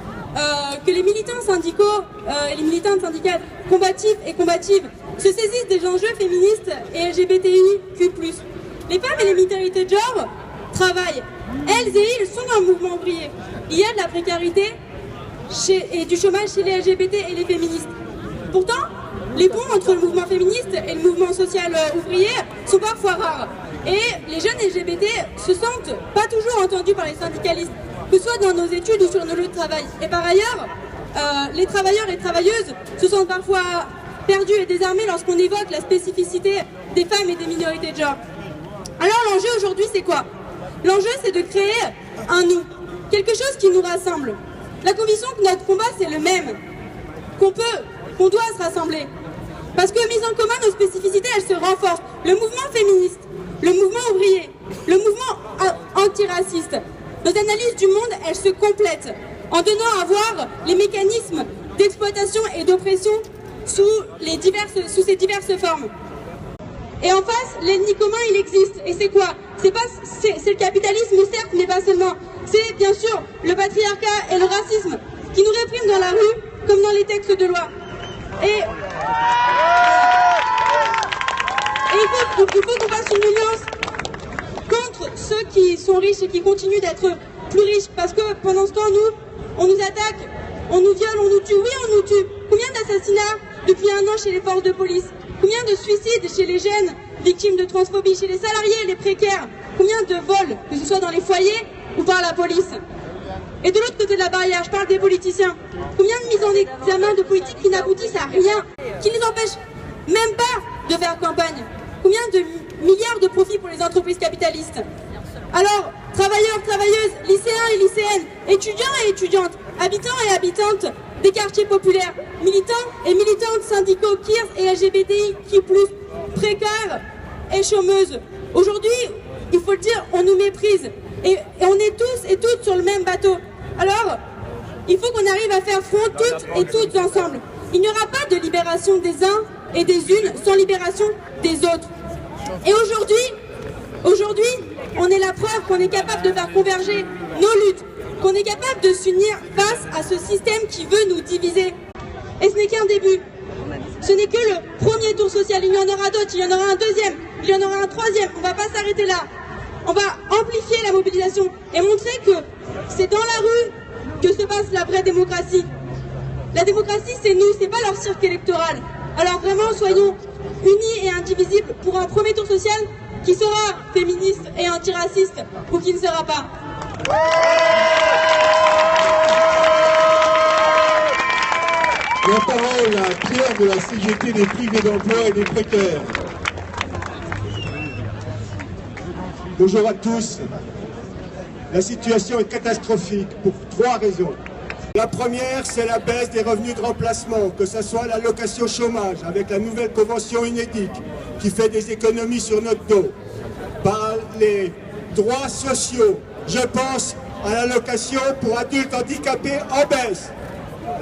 que les militants syndicaux et les militantes syndicales combatifs et combatives se saisissent des enjeux féministes et LGBTIQ+. Les femmes et les minorités de genre travaillent. Elles et ils sont un mouvement ouvrier. Il y a de la précarité et du chômage chez les LGBT et les féministes. Pourtant, les ponts entre le mouvement féministe et le mouvement social ouvrier sont parfois rares. Et les jeunes LGBT se sentent pas toujours entendus par les syndicalistes, que ce soit dans nos études ou sur nos lieux de travail. Et par ailleurs, les travailleurs et travailleuses se sentent parfois perdus et désarmés lorsqu'on évoque la spécificité des femmes et des minorités de genre. Alors l'enjeu aujourd'hui c'est quoi? L'enjeu c'est de créer un nous, quelque chose qui nous rassemble. La conviction que notre combat c'est le même, qu'on doit se rassembler. Parce que mise en commun, nos spécificités elles se renforcent. Le mouvement féministe, le mouvement ouvrier, le mouvement antiraciste, nos analyses du monde elles se complètent en donnant à voir les mécanismes d'exploitation et d'oppression sous ces diverses formes. Et en face, l'ennemi commun, il existe. Et c'est quoi? C'est le capitalisme, certes, mais pas seulement. C'est bien sûr le patriarcat et le racisme qui nous répriment dans la rue, comme dans les textes de loi. Et il faut qu'on fasse une nuance contre ceux qui sont riches et qui continuent d'être plus riches. Parce que pendant ce temps, nous, on nous attaque, on nous viole, on nous tue. Oui, on nous tue. Combien d'assassinats depuis un an chez les forces de police? Combien de suicides chez les jeunes victimes de transphobie, chez les salariés et les précaires? Combien de vols, que ce soit dans les foyers ou par la police? Et de l'autre côté de la barrière, je parle des politiciens. Combien de mises en examen de politiques qui n'aboutissent à rien, qui les empêchent même pas de faire campagne? Combien de milliards de profits pour les entreprises capitalistes? Alors, travailleurs, travailleuses, lycéens et lycéennes, étudiants et étudiantes, habitants et habitantes des quartiers populaires, militants et militantes syndicaux, KIRS et LGBTI+, précaires et chômeuses. Aujourd'hui, il faut le dire, on nous méprise et on est tous et toutes sur le même bateau. Alors, il faut qu'on arrive à faire front toutes et toutes ensemble. Il n'y aura pas de libération des uns et des unes sans libération des autres. Et aujourd'hui, on est la preuve qu'on est capable de faire converger nos luttes, qu'on est capable de s'unir face à ce système qui veut nous diviser. Et ce n'est qu'un début. Ce n'est que le premier tour social. Il y en aura d'autres, il y en aura un deuxième, il y en aura un troisième. On ne va pas s'arrêter là. On va amplifier la mobilisation et montrer que c'est dans la rue que se passe la vraie démocratie. La démocratie, c'est nous, c'est pas leur cirque électoral. Alors vraiment, soyons unis et indivisibles pour un premier tour social qui sera féministe et antiraciste ou qui ne sera pas. La parole à Pierre de la CGT des privés d'emploi et des précaires. Bonjour à tous. La situation est catastrophique pour 3 raisons. La première, c'est la baisse des revenus de remplacement, que ce soit l'allocation chômage, avec la nouvelle convention UNEDIC, qui fait des économies sur notre dos. Par les droits sociaux, je pense à l'allocation pour adultes handicapés en baisse,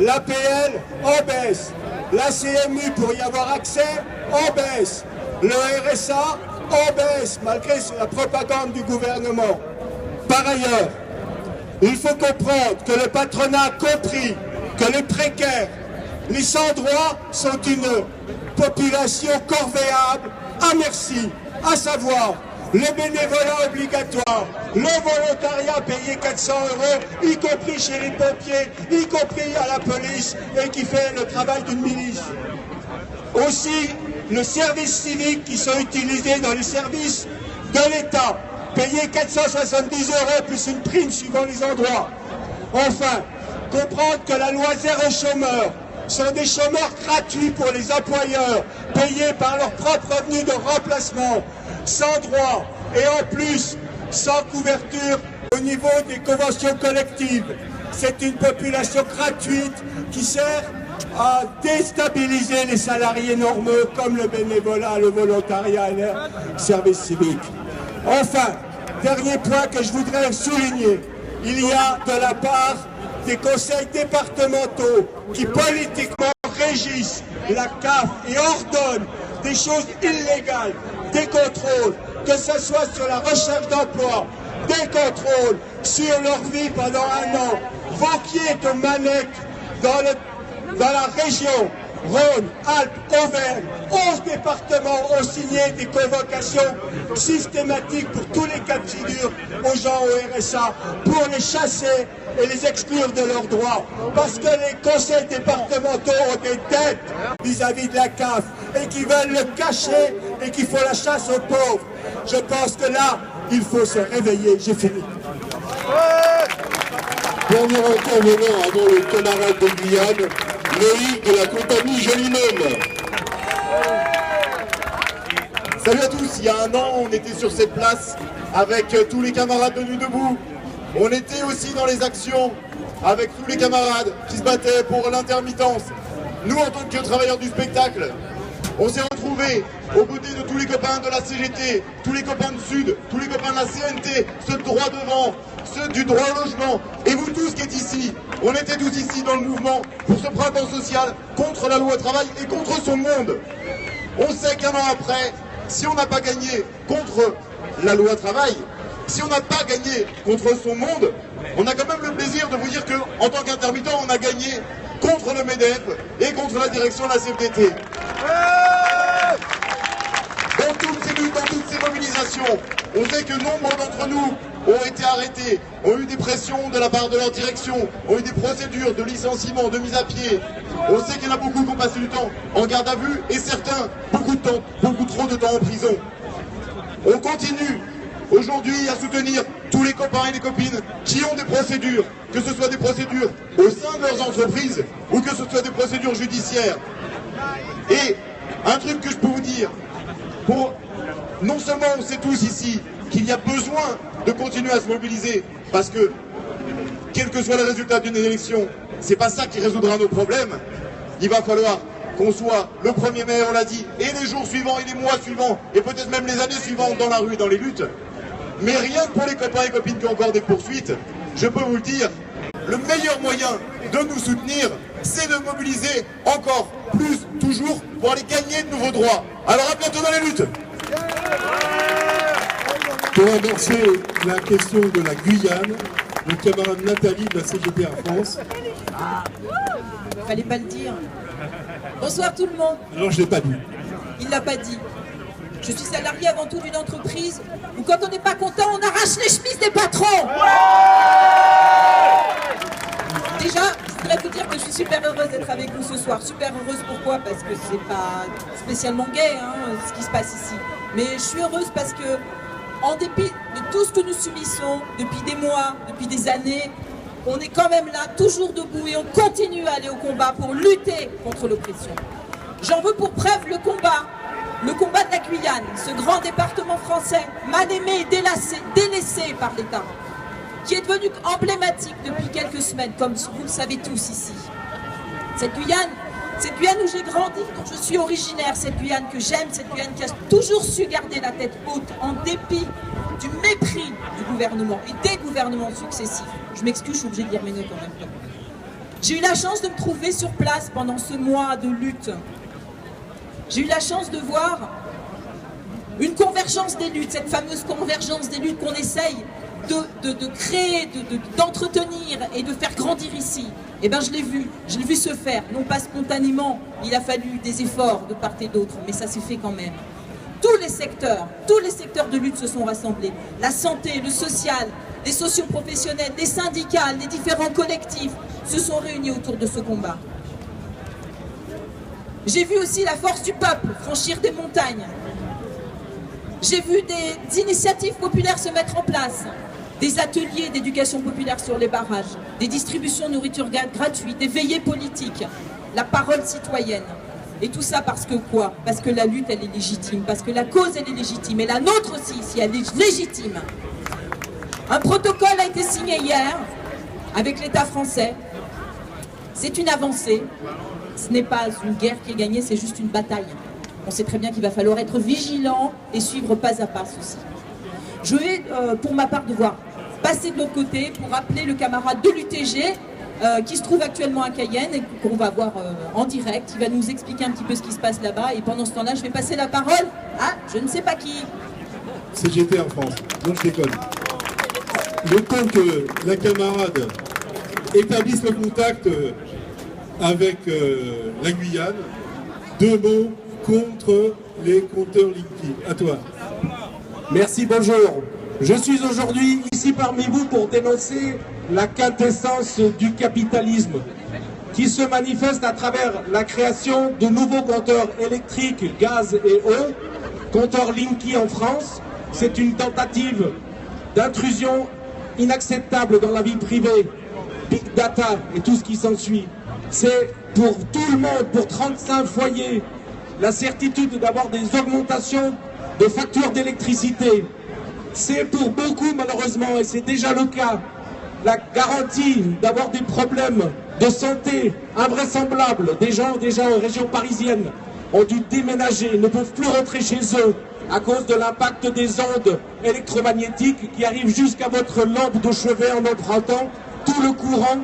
l'APL en baisse, la CMU pour y avoir accès en baisse, le RSA en baisse, malgré la propagande du gouvernement. Par ailleurs, il faut comprendre que le patronat a compris que les précaires, les sans-droit sont une population corvéable à merci, à savoir le bénévolat obligatoire, le volontariat payé 400 €, y compris chez les pompiers, y compris à la police, et qui fait le travail d'une milice. Aussi, le service civique qui sont utilisés dans les services de l'État, payés 470 € plus une prime suivant les endroits. Enfin, comprendre que la loi zéro chômeur sont des chômeurs gratuits pour les employeurs, payés par leur propre revenu de remplacement, sans droit et en plus sans couverture au niveau des conventions collectives. C'est une population gratuite qui sert à déstabiliser les salariés normaux comme le bénévolat, le volontariat et le service civique. Enfin, dernier point que je voudrais souligner, il y a de la part des conseils départementaux qui politiquement régissent la CAF et ordonnent des choses illégales, des contrôles, que ce soit sur la recherche d'emploi, des contrôles sur leur vie pendant 1 an. Vauquier de Manec dans la région Rhône, Alpes, Auvergne, 11 départements ont signé des convocations systématiques pour tous les cas de figure aux gens au RSA pour les chasser et les exclure de leurs droits. Parce que les conseils départementaux ont des dettes vis-à-vis de la CAF et qui veulent le cacher et qui font la chasse aux pauvres. Je pense que là, il faut se réveiller. J'ai fini. Dernier intervenant avant le camarade de Guyane, Loïc de la compagnie Jolinôme. Salut à tous, il y a un an, on était sur cette place avec tous les camarades de Nuit Debout. On était aussi dans les actions avec tous les camarades qui se battaient pour l'intermittence. Nous, en tant que travailleurs du spectacle, on s'est retrouvés aux côtés de tous les copains de la CGT, tous les copains de Sud, tous les copains de la CNT, ceux de droit devant, ceux du droit au logement, et vous tous qui êtes ici. On était tous ici dans le mouvement pour ce printemps social contre la loi travail et contre son monde. On sait qu'un an après, si on n'a pas gagné contre la loi travail, si on n'a pas gagné contre son monde, on a quand même le plaisir de vous dire qu'en tant qu'intermittent, on a gagné contre le MEDEF et contre la direction de la CFDT. Dans toutes ces luttes, dans toutes ces mobilisations, on sait que nombre d'entre nous ont été arrêtés, ont eu des pressions de la part de leur direction, ont eu des procédures de licenciement, de mise à pied. On sait qu'il y en a beaucoup qui ont passé du temps en garde à vue et certains, beaucoup de temps, beaucoup trop de temps en prison. On continue aujourd'hui à soutenir tous les copains et les copines qui ont des procédures, que ce soit des procédures au sein de leurs entreprises ou que ce soit des procédures judiciaires. Et un truc que je peux vous dire, non seulement on sait tous ici qu'il y a besoin de continuer à se mobiliser, parce que quel que soit le résultat d'une élection, c'est pas ça qui résoudra nos problèmes. Il va falloir qu'on soit le 1er mai, on l'a dit, et les jours suivants, et les mois suivants, et peut-être même les années suivantes dans la rue, dans les luttes. Mais rien que pour les copains et copines qui ont encore des poursuites, je peux vous le dire, le meilleur moyen de nous soutenir, c'est de mobiliser encore plus, toujours, pour aller gagner de nouveaux droits. Alors à bientôt dans les luttes. Pour amorcer la question de la Guyane, le camarade Nathalie de la CGT Air France. Fallait pas le dire. Bonsoir tout le monde. Alors je l'ai pas dit. Il l'a pas dit. Je suis salarié avant tout d'une entreprise où quand on n'est pas content, on arrache les chemises des patrons. Déjà, je voudrais vous dire que je suis super heureuse d'être avec vous ce soir. Super heureuse pourquoi? Parce que c'est pas spécialement gay ce qui se passe ici. Mais je suis heureuse parce que, en dépit de tout ce que nous subissons depuis des mois, depuis des années, on est quand même là, toujours debout, et on continue à aller au combat pour lutter contre l'oppression. J'en veux pour preuve le combat de la Guyane, ce grand département français, mal aimé et délaissé par l'État, qui est devenu emblématique depuis quelques semaines, comme vous le savez tous ici. Cette Guyane où j'ai grandi, dont je suis originaire, cette Guyane que j'aime, cette Guyane qui a toujours su garder la tête haute en dépit du mépris du gouvernement et des gouvernements successifs. Je m'excuse, je suis obligée de lire mes notes en même temps. J'ai eu la chance de me trouver sur place pendant ce mois de lutte. J'ai eu la chance de voir une convergence des luttes, cette fameuse convergence des luttes qu'on essaye de créer, d'entretenir et de faire grandir ici. Eh bien je l'ai vu se faire, non pas spontanément, il a fallu des efforts de part et d'autre, mais ça s'est fait quand même. Tous les secteurs de lutte se sont rassemblés. La santé, le social, les socioprofessionnels, les syndicats, les différents collectifs se sont réunis autour de ce combat. J'ai vu aussi la force du peuple franchir des montagnes. J'ai vu des initiatives populaires se mettre en place, des ateliers d'éducation populaire sur les barrages, des distributions de nourriture gratuite, des veillées politiques, la parole citoyenne. Et tout ça parce que quoi? Parce que la lutte, elle est légitime, parce que la cause, elle est légitime, et la nôtre aussi, si elle est légitime. Un protocole a été signé hier avec l'État français. C'est une avancée. Ce n'est pas une guerre qui est gagnée, c'est juste une bataille. On sait très bien qu'il va falloir être vigilant et suivre pas à pas ceci. Je vais, pour ma part, devoir passer de l'autre côté pour appeler le camarade de l'UTG qui se trouve actuellement à Cayenne et qu'on va voir en direct. Il va nous expliquer un petit peu ce qui se passe là-bas, et pendant ce temps-là, je vais passer la parole à je ne sais pas qui. CGT en France. Non, je déconne. Le temps que la camarade établisse le contact avec la Guyane, 2 mots contre les compteurs Linky. À toi. Merci, bonjour. Je suis aujourd'hui ici parmi vous pour dénoncer la quintessence du capitalisme qui se manifeste à travers la création de nouveaux compteurs électriques, gaz et eau, compteurs Linky en France. C'est une tentative d'intrusion inacceptable dans la vie privée big data et tout ce qui s'ensuit. C'est pour tout le monde, pour 35 foyers, la certitude d'avoir des augmentations de factures d'électricité. C'est pour beaucoup, malheureusement, et c'est déjà le cas, la garantie d'avoir des problèmes de santé invraisemblables. Des gens déjà en région parisienne ont dû déménager, ne peuvent plus rentrer chez eux à cause de l'impact des ondes électromagnétiques qui arrivent jusqu'à votre lampe de chevet en empruntant tout le courant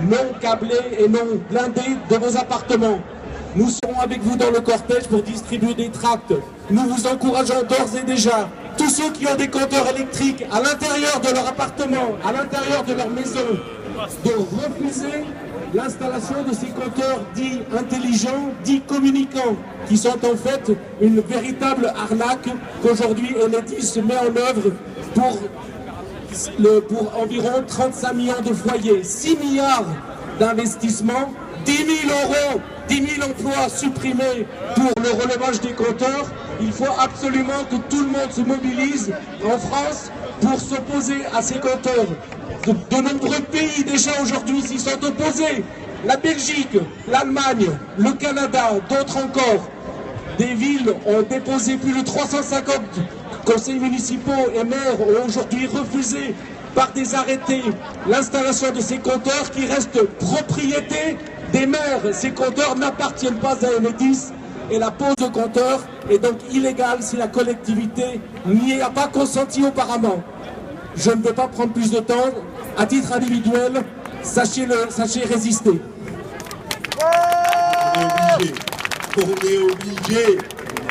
non câblé et non blindé de vos appartements. Nous serons avec vous dans le cortège pour distribuer des tracts. Nous vous encourageons d'ores et déjà, tous ceux qui ont des compteurs électriques à l'intérieur de leur appartement, à l'intérieur de leur maison, de refuser l'installation de ces compteurs dits intelligents, dits communicants, qui sont en fait une véritable arnaque qu'aujourd'hui Enedis met en œuvre pour environ 35 millions de foyers, 6 milliards d'investissements, 10 000 euros, 10 000 emplois supprimés pour le relevage des compteurs. Il faut absolument que tout le monde se mobilise en France pour s'opposer à ces compteurs. De nombreux pays déjà aujourd'hui s'y sont opposés. La Belgique, l'Allemagne, le Canada, d'autres encore. Des villes ont déposé plus de 350 conseils municipaux et maires ont aujourd'hui refusé par des arrêtés l'installation de ces compteurs qui restent propriété des maires. Ces compteurs n'appartiennent pas à Enedis et la pose de compteurs est donc illégale si la collectivité n'y a pas consenti auparavant. Je ne veux pas prendre plus de temps. À titre individuel, sachez résister. On est obligé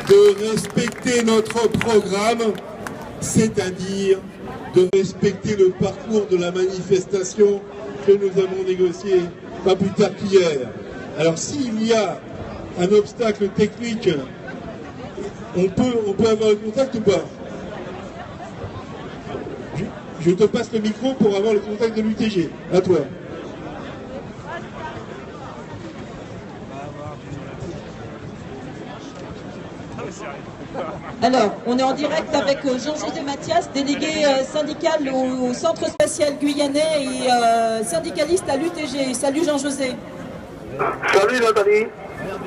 de respecter notre programme, c'est-à-dire de respecter le parcours de la manifestation que nous avons négocié pas plus tard qu'hier. Alors s'il y a un obstacle technique, on peut avoir le contact ou pas? Je te passe le micro pour avoir le contact de l'UTG. À toi. Alors, on est en direct avec Jean-José Mathias, délégué syndical au Centre spatial guyanais et syndicaliste à l'UTG. Salut Jean-José. Salut Nathalie.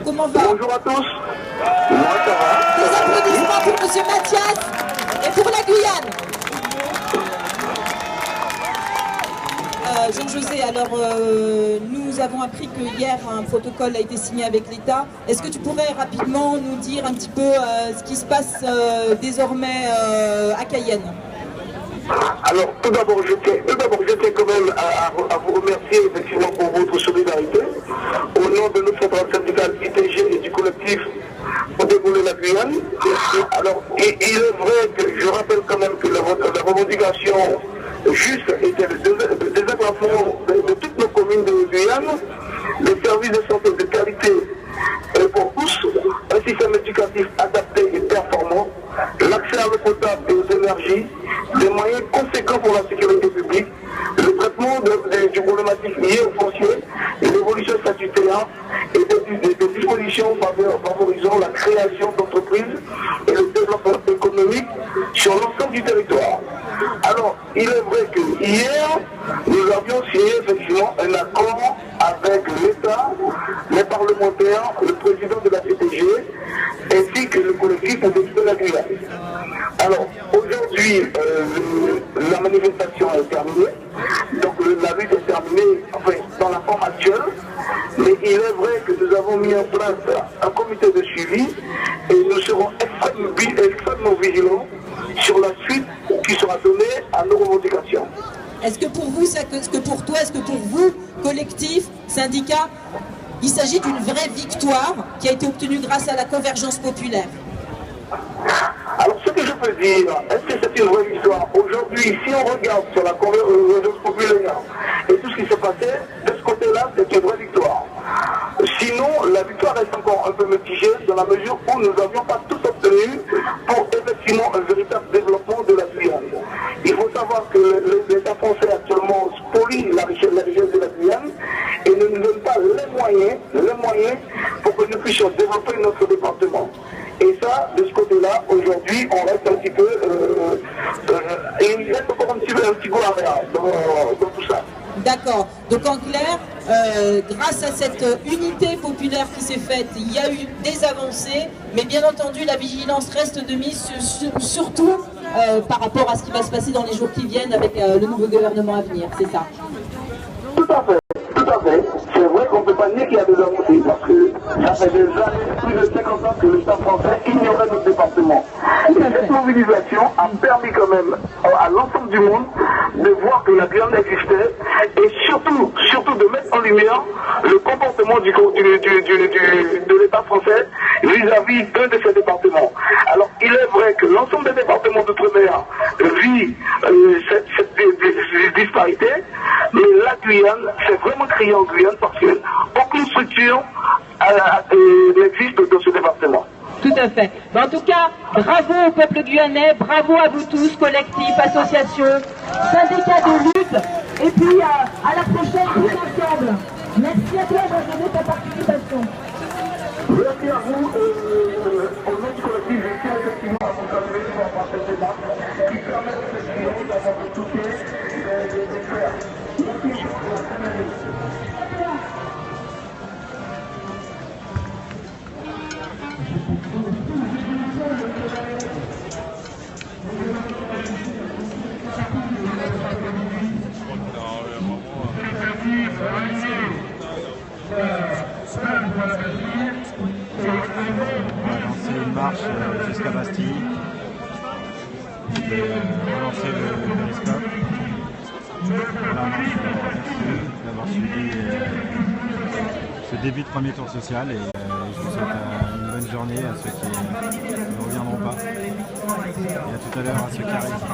Comment va? Bonjour à tous. Moi ça va. Des applaudissements pour Monsieur Mathias et pour la Guyane. Jean-José, alors nous avons appris que hier un protocole a été signé avec l'État. Est-ce que tu pourrais rapidement nous dire un petit peu ce qui se passe désormais à Cayenne? Alors tout d'abord je tiens quand même à vous remercier effectivement pour votre solidarité au nom de notre centrale syndicale ITG et du collectif pour dérouler la Guyane. Alors il est vrai que je rappelle quand même que la revendication juste était le désenclavement de toutes nos communes de Guyane, les services de santé de qualité pour tous, un système éducatif adapté et performant, l'accès à l'eau potable et aux énergies, des moyens conséquents pour la sécurité publique, le traitement des problématiques liées au foncier, l'évolution statutaire et des dispositions favorisant la création d'entreprises et le développement économique sur l'ensemble du territoire. Alors, il est vrai que hier, nous avions signé effectivement un accord avec l'État, les parlementaires, le président de la CTG, ainsi que le collectif de la Guyane. Alors, aujourd'hui, la manifestation est terminée, donc la lutte est terminée, enfin, dans la forme actuelle, mais il est vrai que nous avons mis en place un comité de suivi et nous serons extrêmement vigilants sur la suite qui sera donnée à nos revendications. Est-ce que pour vous, est-ce que pour toi, est-ce que pour vous, collectif, syndicat, il s'agit d'une vraie victoire qui a été obtenue grâce à la convergence populaire? Alors ce que je peux dire, est-ce que c'est une vraie victoire? Aujourd'hui, si on regarde sur la convergence populaire et tout ce qui s'est passé, de ce côté-là, c'est une vraie victoire. Sinon, la victoire reste encore un peu mitigée dans la mesure où nous n'avions pas tout obtenu pour effectivement un véritable développement de la Guyane. Il faut savoir que l'État français actuellement spolie la richesse de la Guyane et ne nous donne pas les moyens pour que nous puissions développer notre département. Et ça, de ce côté-là, aujourd'hui, on reste un petit peu... il reste encore un petit goût amer dans tout ça. D'accord. Donc en clair, grâce à cette unité populaire qui s'est faite, il y a eu des avancées, mais bien entendu la vigilance reste de mise, surtout par rapport à ce qui va se passer dans les jours qui viennent avec le nouveau gouvernement à venir, c'est ça? Tout à fait, tout à fait. C'est vrai qu'on ne peut pas nier qu'il y a des avancées, parce que ça fait des années, plus de 50 ans que l'État français ignorait notre département. Et cette mobilisation a permis quand même à l'ensemble du monde de voir que la Guyane existait et surtout de mettre en lumière le comportement de l'État français vis-à-vis d'un de ces départements. Alors il est vrai que l'ensemble des départements d'outre-mer vit cette disparité, mais la Guyane, c'est vraiment criant en Guyane parce qu'aucune structure n'existe dans ce département. Tout à fait. Mais en tout cas, bravo au peuple guyanais, bravo à vous tous, collectifs, associations, syndicats de lutte, et puis à la prochaine tous ensemble. Merci à toi, Jean-José, pour ta participation. Merci à vous. Au nom du collectif, je tiens effectivement à vous saluer pour cette démarche qui permet effectivement d'avoir le soutien des experts. Merci. Lancer une marche jusqu'à Bastille. Je vais relancer le périscope. Voilà, merci d'avoir suivi ce début de premier tour social et je vous souhaite une bonne journée à ceux qui ne reviendront pas et à tout à l'heure à ceux qui arrivent.